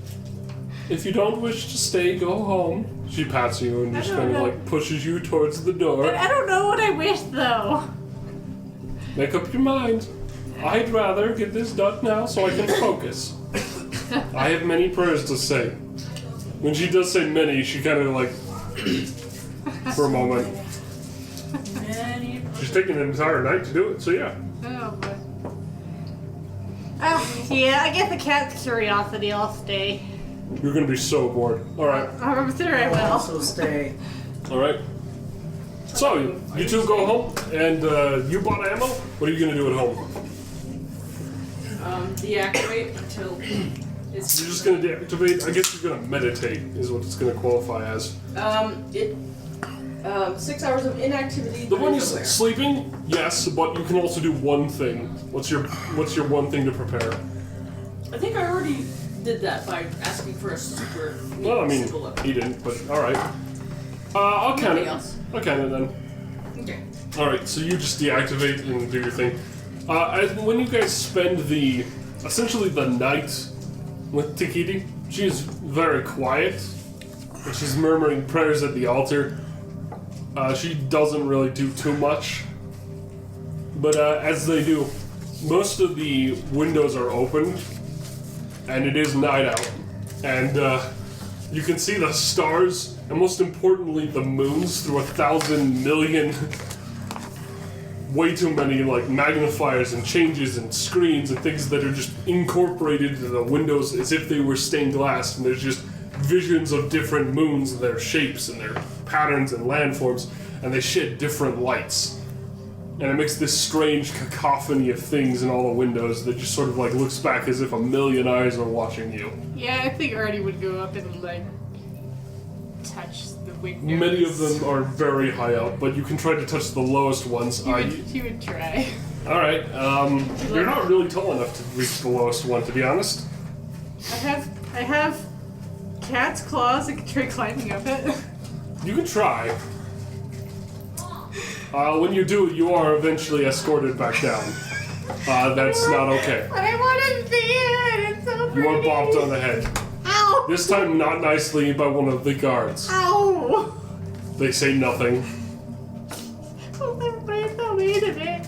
If you don't wish to stay, go home. She pats you and I just don't kind of know. like pushes you towards the door. But I don't know what I wish though. Make up your mind. I'd rather get this done now so I can focus. I have many prayers to say. When she does say many, she kind of like for a moment. She's taking an entire night to do it, so yeah. Oh boy. Yeah, I guess the cat's curiosity. I'll stay. You're gonna be so bored. Alright, I'm sure I I'll will. also stay. alright. So, you two go home, and you bought ammo? What are you gonna do at home? Deactivate until it's. You're just gonna deactivate? I guess you're gonna meditate, is what it's gonna qualify as. 6 hours of inactivity. The one who's aware. sleeping, yes, but you can also do one thing. What's your one thing to prepare? I think I already did that by asking for a super. Well, I mean, simple weapon. he didn't, but alright. I'll count Nothing it. else. I'll count it then. Okay. Alright, so you just deactivate and do your thing. When you guys spend essentially the night with Tikiti, she is very quiet. And she's murmuring prayers at the altar. She doesn't really do too much. But as they do, most of the windows are opened. And it is night out. And you can see the stars, and most importantly, the moons through 1,000 million, way too many like magnifiers and changes and screens and things that are just incorporated into the windows as if they were stained glass. And there's just visions of different moons and their shapes and their patterns and landforms, and they shed different lights. And it makes this strange cacophony of things in all the windows that just sort of like looks back as if a million eyes are watching you. Yeah, I think Artie would go up and like touch the windows. Many of them are very high up, but you can try to touch the lowest ones. He would try. Alright, you're not really tall enough to reach the lowest one, to be honest. I have cat's claws. I could try climbing up it. You can try. When you do, you are eventually escorted back down. That's not okay. But I want to see it. It's so pretty. You are bopped on the head. Ow! This time not nicely by one of the guards. Ow! They say nothing. Oh, everybody's so mean to me.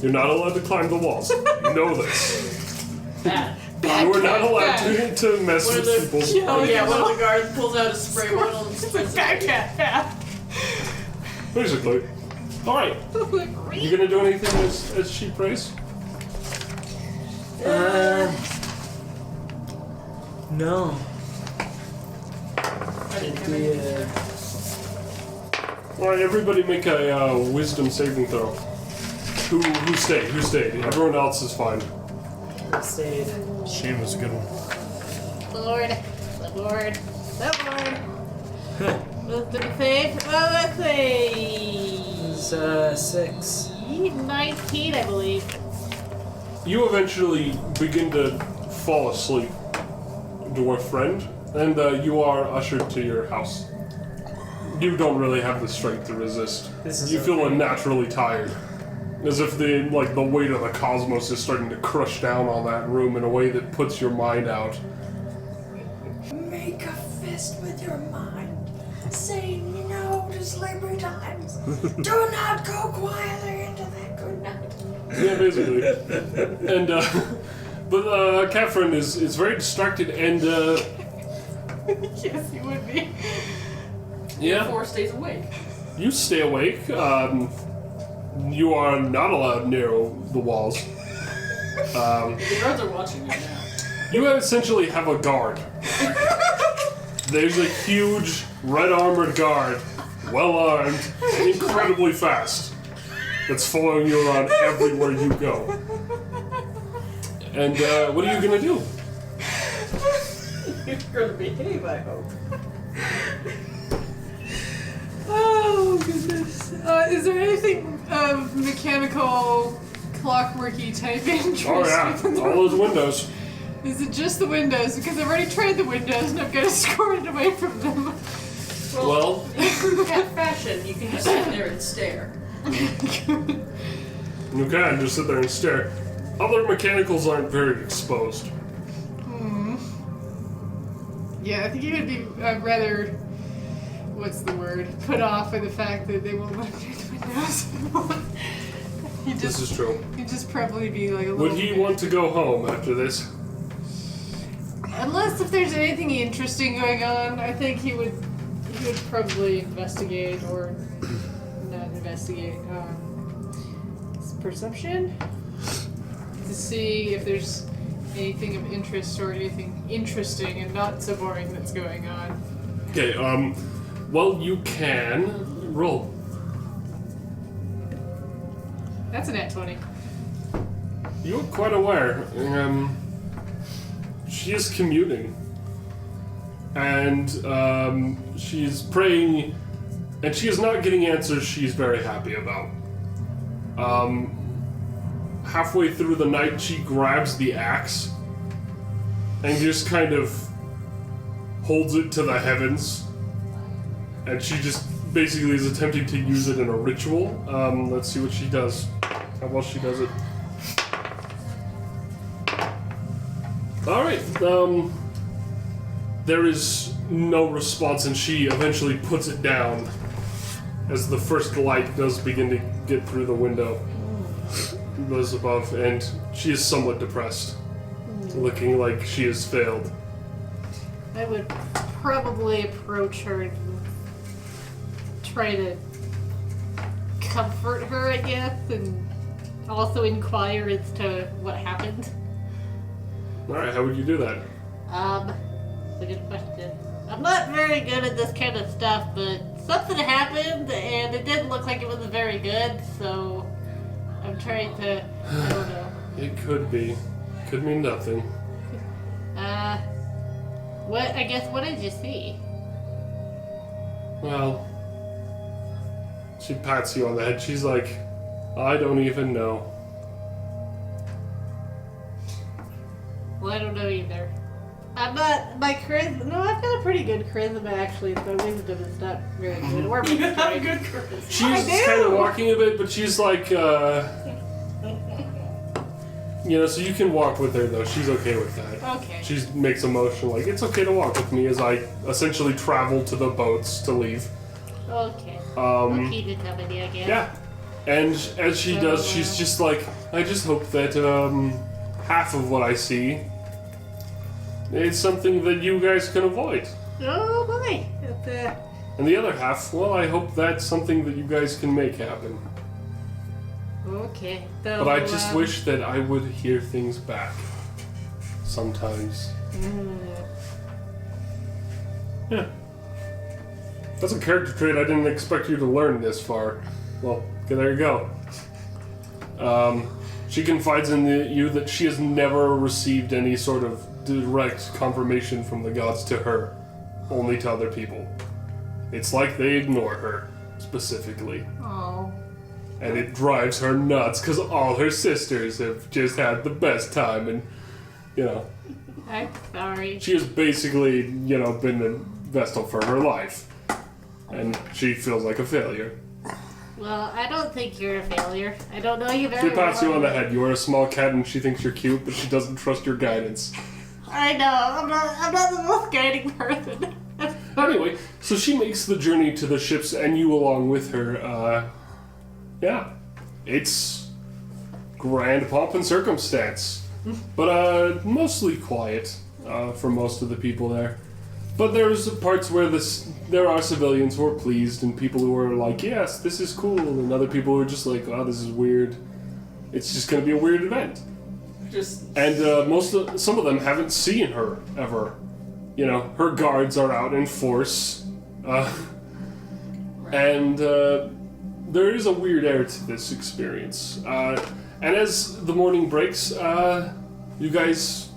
You're not allowed to climb the walls. You know this. Bad. You are not allowed to mess One of with the people. one of the guards pulls out a spray bottle and spreads Bad it. cat. Basically. Alright. You gonna do anything as she prays? No. I didn't have anything. Alright, everybody make a wisdom saving throw. Who stayed? Who stayed? Everyone else is fine. Stayed. Shane was a good one. Lord. The Lord. The Lord. Wisdom save. Well, let's see. 6. 19, I believe. You eventually begin to fall asleep, dwarf friend, and you are ushered to your house. You don't really have the strength to resist. You feel unnaturally tired. As if the weight of the cosmos is starting to crush down on that room in a way that puts your mind out. Make a fist with your mind. Say no to slavery times. Do not go quietly into that good night. Yeah, basically. And but Catherine is very distracted and Yes, he would be. yeah. 4 stays awake. You stay awake. You are not allowed near the walls. The guards are watching you now. You essentially have a guard. There's a huge red armored guard, well armed, incredibly fast, that's following you around everywhere you go. And what are you gonna do? You're gonna behave, I hope. Oh goodness. Is there anything of mechanical, clockworky type interest? Oh yeah, within the all those windows. Is it just the windows? Because I've already tried the windows and I've got escorted away from them. Well, in true cat fashion, you can just sit there and stare. you can just sit there and stare. Other mechanicals aren't very exposed. Yeah, I think he would be rather, what's the word, put off by the fact that they won't let him near the windows. This is true. He'd just probably be like a little Would he bit- want to go home after this? Unless if there's anything interesting going on, I think he would probably investigate or not investigate. Perception to see if there's anything of interest or anything interesting and not so boring that's going on. Okay, well, you can roll. That's a nat 20. You're quite aware. She is commuting. And, she's praying, and she is not getting answers she's very happy about. Halfway through the night, she grabs the axe and just kind of holds it to the heavens. And she just basically is attempting to use it in a ritual. Let's see what she does. How well she does it. Alright, there is no response, and she eventually puts it down as the first light does begin to get through the window. Those above, and she is somewhat depressed, looking like she has failed. I would probably approach her and try to comfort her, I guess, and also inquire as to what happened. Alright, how would you do that? That's a good question. I'm not very good at this kind of stuff, but something happened, and it didn't look like it was very good, so I'm trying to, I don't know. It could be. Could mean nothing. What did you see? Well, she pats you on the head. She's like, I don't even know. Well, I don't know either. I'm not my charisma. No, I've got a pretty good charisma actually. My wisdom is not very good. Or You my have strength. good charisma. She's do. kind of walking a bit, but she's like, so you can walk with her though. She's okay with that. Okay. She makes a motion like, it's okay to walk with me as I essentially travel to the boats to leave. Okay. We'll keep it company, I guess. Yeah. And as she does, she's just like, I just hope that half of what I see is something that you guys can avoid. Oh boy. And the other half, well, I hope that's something that you guys can make happen. Okay. But I just wish that I would hear things back. Sometimes. Yeah. That's a character trait I didn't expect you to learn this far. Well, okay, there you go. She confides in you that she has never received any sort of direct confirmation from the gods to her, only to other people. It's like they ignore her, specifically. Oh. And it drives her nuts because all her sisters have just had the best time, and I'm sorry. she has basically been a Vestal for her life, and she feels like a failure. Well, I don't think you're a failure. I don't know you very She well. pats you on the head. You are a small cat, and she thinks you're cute, but she doesn't trust your guidance. I know. I'm not the most guiding person. Anyway, so she makes the journey to the ships, and you along with her. Yeah, it's grand pomp and circumstance, but mostly quiet for most of the people there. But there's parts where there are civilians who are pleased, and people who are like, yes, this is cool, and other people who are just like, oh, this is weird. It's just going to be a weird event. And some of them haven't seen her ever. Her guards are out in force, and there is a weird air to this experience. And as the morning breaks, you guys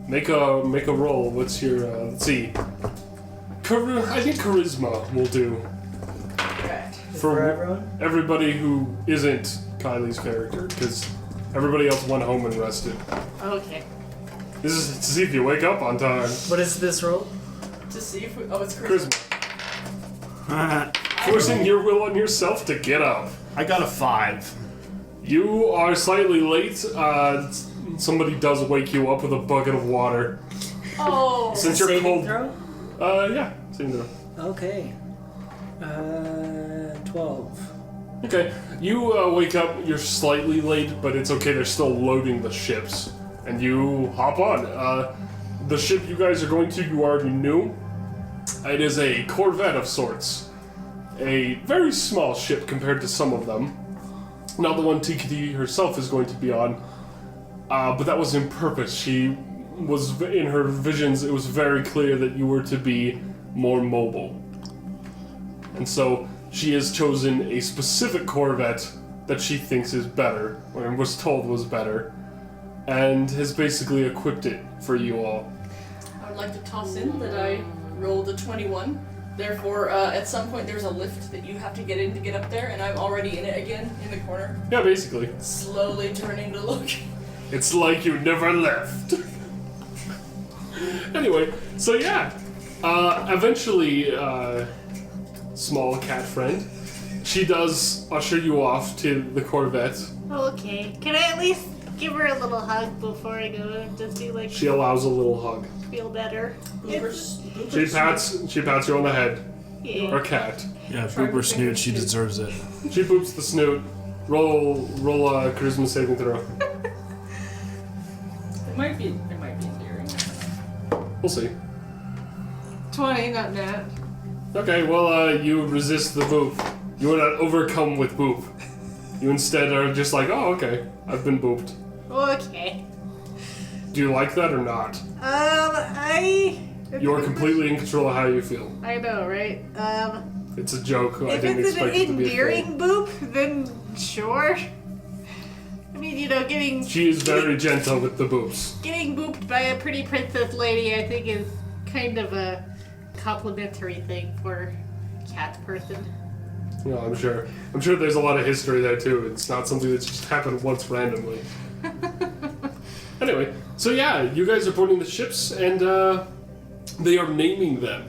make a roll. What's your let's see? I think charisma will do Okay. For everyone? everybody who isn't Kylie's character, because everybody else went home and rested. Okay. This is to see if you wake up on time. What is this roll? To see if we. Oh, it's charisma. Charisma. Forcing your will on yourself to get up. I got a 5. You are slightly late. Somebody does wake you up with a bucket of water. Oh. Since you're Saving cold. throw? Yeah, saving throw. Okay. 12. Okay, you wake up. You're slightly late, but it's okay. They're still loading the ships, and you hop on. The ship you guys are going to, you already knew. It is a corvette of sorts. A very small ship compared to some of them. Not the one Tikiti herself is going to be on. But that was in purpose. She was, in her visions, it was very clear that you were to be more mobile. And so she has chosen a specific corvette that she thinks is better, or was told was better, and has basically equipped it for you all. I would like to toss in that I rolled a 21. Therefore, at some point there's a lift that you have to get in to get up there, and I'm already in it again, in the corner, Yeah, basically. slowly turning to look. It's like you never left. Anyway, so yeah. Eventually, small cat friend, she does usher you off to the Corvette. Okay. Can I at least give her a little hug before I go and just do like She allows a little hug. feel better? Boopers. She pats you on the head. Yeah. Or cat. Yeah, poop or snoot, she deserves it. She poops the snoot. Roll a charisma saving throw. It might be endearing. We'll see. 20, not Nat. Okay, well, you resist the boop. You are not overcome with boop. You instead are just like, oh, okay, I've been booped. Okay. Do you like that or not? You are completely in control of how you feel. I know, right? It's a joke. I If didn't it's an expect it to be a endearing thing. boop, then sure. I mean, getting She is very gentle with the boops. getting booped by a pretty princess lady, I think, is kind of a complimentary thing for a cat person. You know, I'm sure. I'm sure there's a lot of history there too. It's not something that's just happened once randomly. Anyway, so yeah, you guys are boarding the ships, and they are naming them.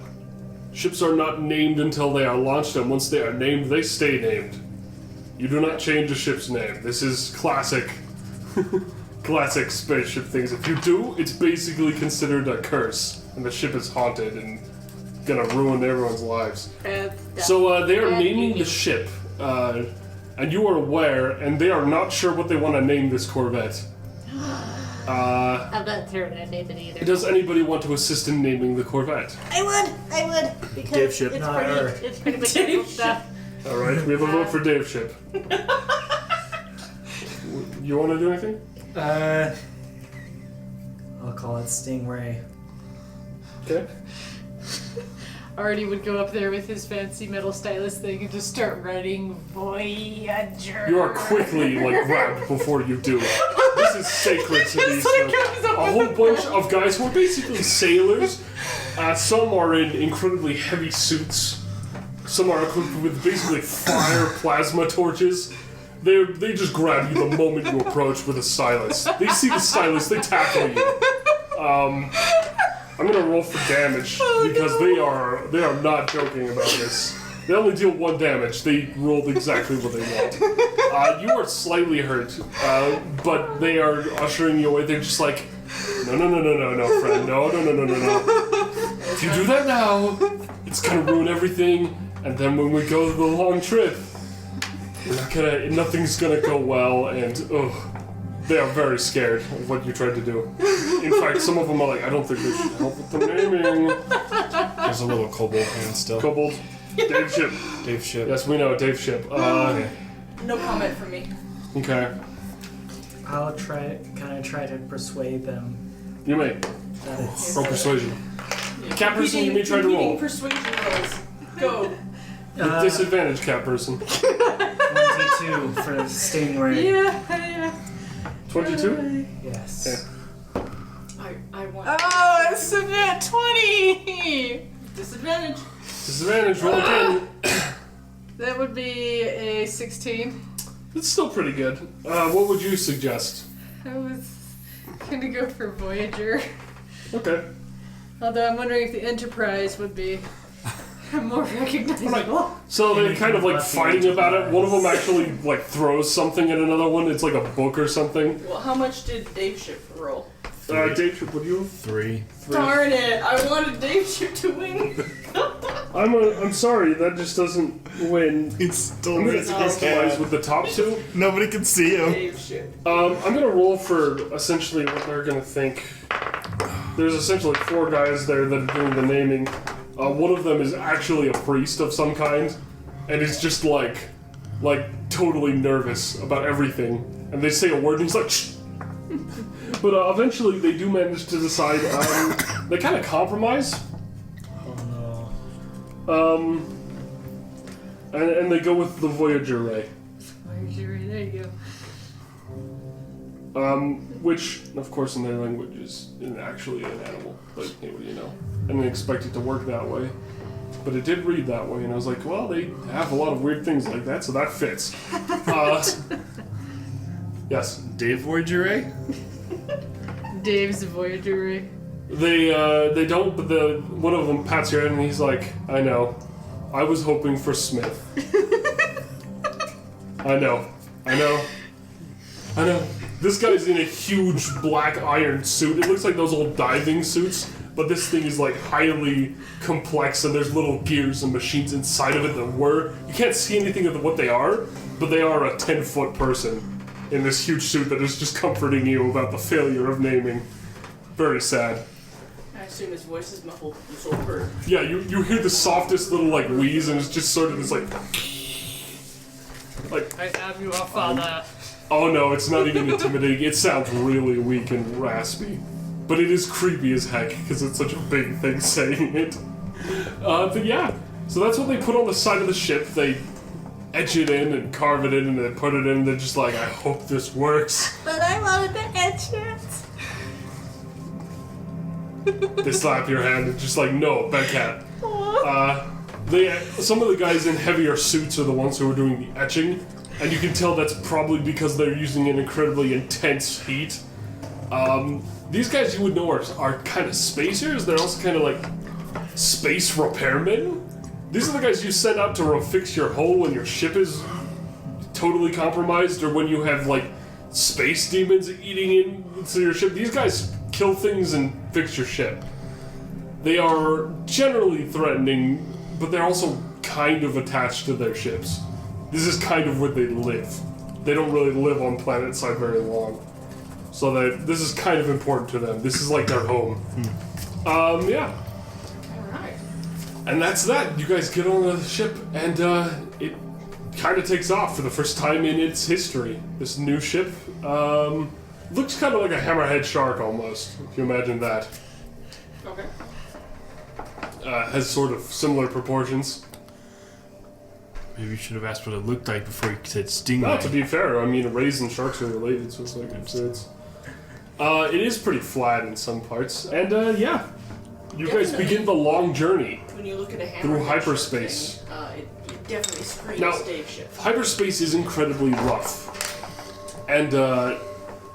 Ships are not named until they are launched, and once they are named, they stay named. You do not change a ship's name. This is classic, classic spaceship things. If you do, it's basically considered a curse, and the ship is haunted and gonna ruin everyone's lives. So they are naming the ship, and you are aware, and they are not sure what they want to name this Corvette. I'm not sure what I named it either. Does anybody want to assist in naming the Corvette? I would, because Dave ship. it's pretty mechanical stuff. All right, we have a vote for Dave Ship. You want to do anything? I'll call it Stingray. Okay. Artie would go up there with his fancy metal stylus thing and just start writing Voyager. You are quickly grabbed before you do. This is sacred to these. A whole bunch of guys who are basically sailors. Some are in incredibly heavy suits. Some are equipped with basically fire plasma torches. They just grab you the moment you approach with a stylus. They see the stylus, they tackle you. I'm gonna roll for damage because they are not joking about this. They only deal 1 damage. They rolled exactly what they want. You are slightly hurt, but they are ushering you away. They're just like, no, friend, no. If you do that now, it's gonna ruin everything. And then when we go to the long trip, nothing's gonna go well. And they are very scared of what you tried to do. In fact, some of them are like, I don't think they should help with the naming. There's a little kobold hand still. Kobold. Dave Ship. Dave Ship. Yes, we know, Dave Ship. No comment from me. Okay. Can I try to persuade them You may. that it's... Roll persuasion. Yeah, Cat person, you may try to roll. Persuasion rolls. Go. With disadvantage, cat person. 22 for Stingray. Yeah. 22? Yes. I want Oh, it's a net 20! disadvantage. Disadvantage, roll again. That would be a 16. It's still pretty good. What would you suggest? I was gonna go for Voyager. Okay. Although I'm wondering if the Enterprise would be more recognizable. So they're kind of Left fighting hand. about it. One of them actually throws something at another one. It's like a book or something. Well, how much did Dave Ship roll? Dave, what do you have? 3. Darn it! I wanted Dave Ship to win. I'm sorry, that just doesn't win. It's still I'm gonna compromise with the top two. Nobody can see him. Dave Ship. I'm gonna roll for essentially what they're gonna think. There's essentially 4 guys there that are doing the naming. One of them is actually a priest of some kind, and he's just like totally nervous about everything. And they say a word, and he's like, shh. But eventually they do manage to decide. They kind of compromise. Oh no. And they go with the Voyager Ray. Voyager, there you Which, of course, in their language isn't actually an animal, but hey, what do you know? I didn't expect it to work that way. But it did read that way, and I was like, well, they have a lot of weird things like that, so that fits. Yes. Dave Voyager, eh? go. Dave's Voyager. They don't, but one of them pats your head and he's like, I know. I was hoping for Smith. I know. This guy's in a huge black iron suit. It looks like those old diving suits, but this thing is highly complex and there's little gears and machines inside of it you can't see anything of what they are, but they are a 10-foot person in this huge suit that is just comforting you about the failure of naming. Very sad. I assume his voice is muffled this over. Yeah, you hear the softest little wheeze, and it's just sort of this I have you a father. oh no, it's not even intimidating. It sounds really weak and raspy, but it is creepy as heck because it's such a big thing saying it. But yeah, so that's what they put on the side of the ship. They etch it in and carve it in, and they put it in. They're just like, I hope this works. But I wanted to etch it. They slap your hand and just no, bad cat. Some of the guys in heavier suits are the ones who are doing the etching, and you can tell that's probably because they're using an incredibly intense heat. These guys you would know are kind of spacers. They're also kind of like space repairmen. These are the guys you send out to fix your hull when your ship is totally compromised, or when you have like space demons eating into your ship. These guys kill things and fix your ship. They are generally threatening, but they're also kind of attached to their ships. This is kind of where they live. They don't really live on planet side very long. So this is kind of important to them. This is like their home. Yeah. Alright. And that's that. You guys get on the ship, and it kind of takes off for the first time in its history. This new ship looks kind of like a hammerhead shark almost, if you imagine that. Okay. Has sort of similar proportions. Maybe you should have asked what it looked like before you said stingray. Not to be fair, I mean, rays and sharks are related, so it's like absurd. It is pretty flat in some parts, and yeah, you guys begin the long journey When you look at a hammer through hyperspace. it definitely screams Now, stage shift. Hyperspace is incredibly rough, and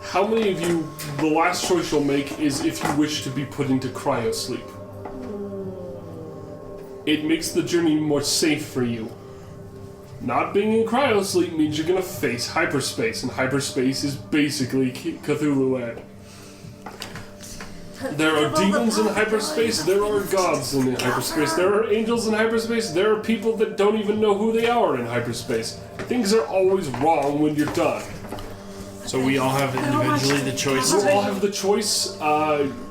how many of you? The last choice you'll make is if you wish to be put into cryosleep. It makes the journey more safe for you. Not being in cryosleep means you're gonna face hyperspace, and hyperspace is basically Cthulhu-ed. There are demons in hyperspace, there are gods in hyperspace, there are angels in hyperspace, there are people that don't even know who they are in hyperspace. Things are always wrong when you're done. So we all have individually the choice. You all have the choice.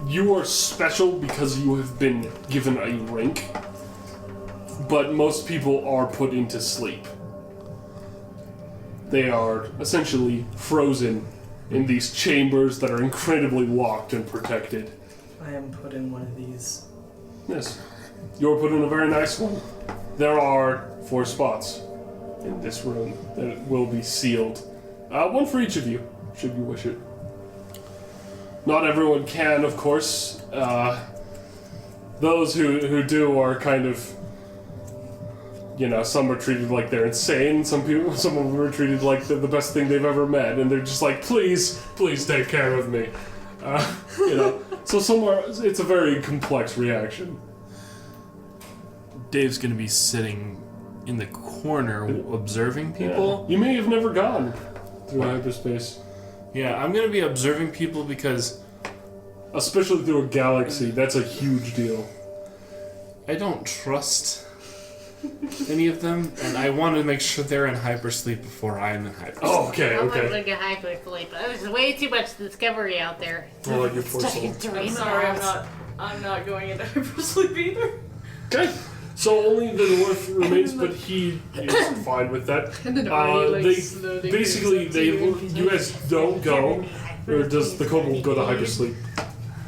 You are special because you have been given a rank, but most people are put into sleep. They are essentially frozen in these chambers that are incredibly locked and protected. I am put in one of these. Yes. You're put in a very nice one. There are 4 spots in this room that will be sealed. One for each of you, should you wish it. Not everyone can, of course. Those who do are kind of, you know, some are treated like they're insane. Some of them are treated like they're the best thing they've ever met, and they're just like, please take care of me. You know, so somewhere it's a very complex reaction. Dave's gonna be sitting in the corner observing people. Yeah. You may have never gone through hyperspace, Yeah, I'm gonna be observing people because especially through a galaxy. That's a huge deal. I don't trust any of them, and I want to make sure they're in hypersleep before I'm in hypersleep. Oh, okay, I'm not okay. going to hypersleep. There's way too much discovery out there. More like your force soul. I'm sorry, I'm not going into hypersleep either. Okay. So only the dwarf remains, but he is fine with that. And then Arnie, They slowly basically moves up to you. you guys don't go, or does the kobold go to hypersleep?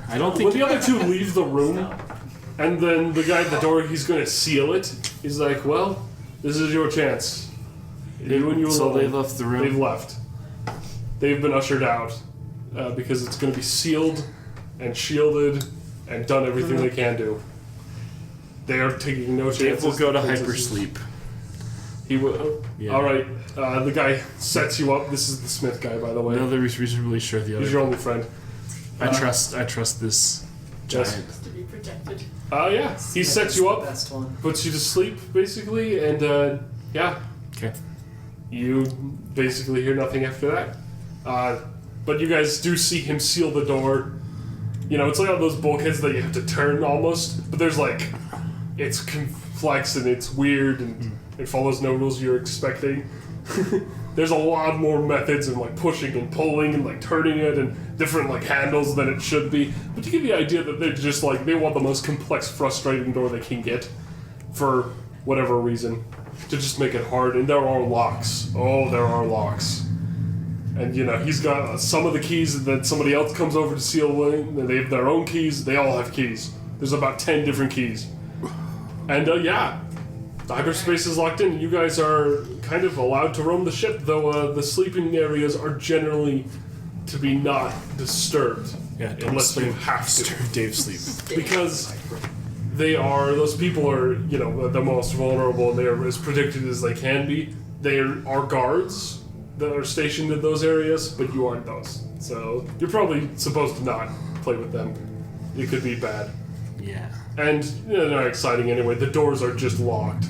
I don't When think the other two leave the room, and then the guy at the door, he's gonna seal it. He's like, "Well, this is your chance. You and you so. alone." They left the room. They've left. They've been ushered out because it's gonna be sealed and shielded and done everything they can do. They are taking no chances. Dave will go to Princess is- hypersleep. He will. Yeah. All right. The guy sets you up. This is the Smith guy, by the way. Another reasonably sure the He's your other. only friend. I trust this Yes. giant. To be protected. Yeah. He sets you up, Best one. puts you to sleep, basically, and yeah, Okay. you basically hear nothing after that. But you guys do see him seal the door. You know, it's like all those bulkheads that you have to turn almost, but there's like, it's complex and it's weird and it follows no rules you're expecting. There's a lot more methods and like pushing and pulling and like turning it and different like handles than it should be. But you get the idea that they're just like, they want the most complex, frustrating door they can get for whatever reason to just make it hard. And there are locks. Oh, there are locks. And you know, he's got some of the keys, and then somebody else comes over to seal in, and they have their own keys. They all have keys. There's about 10 different keys. And yeah, the hyperspace is locked in. You guys are kind of allowed to roam the ship, though the sleeping areas are generally to be not disturbed. Yeah. don't Unless you sleep. have to. Disturb Dave's sleep. Because those people are, you know, the most vulnerable, and they are as protected as they can be. They are guards that are stationed in those areas, but you aren't those. So you're probably supposed to not play with them. It could be bad. Yeah. And they're not exciting anyway. The doors are just locked.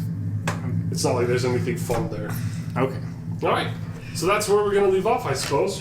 It's not like there's anything fun there. Okay. Alright. So that's where we're going to leave off, I suppose.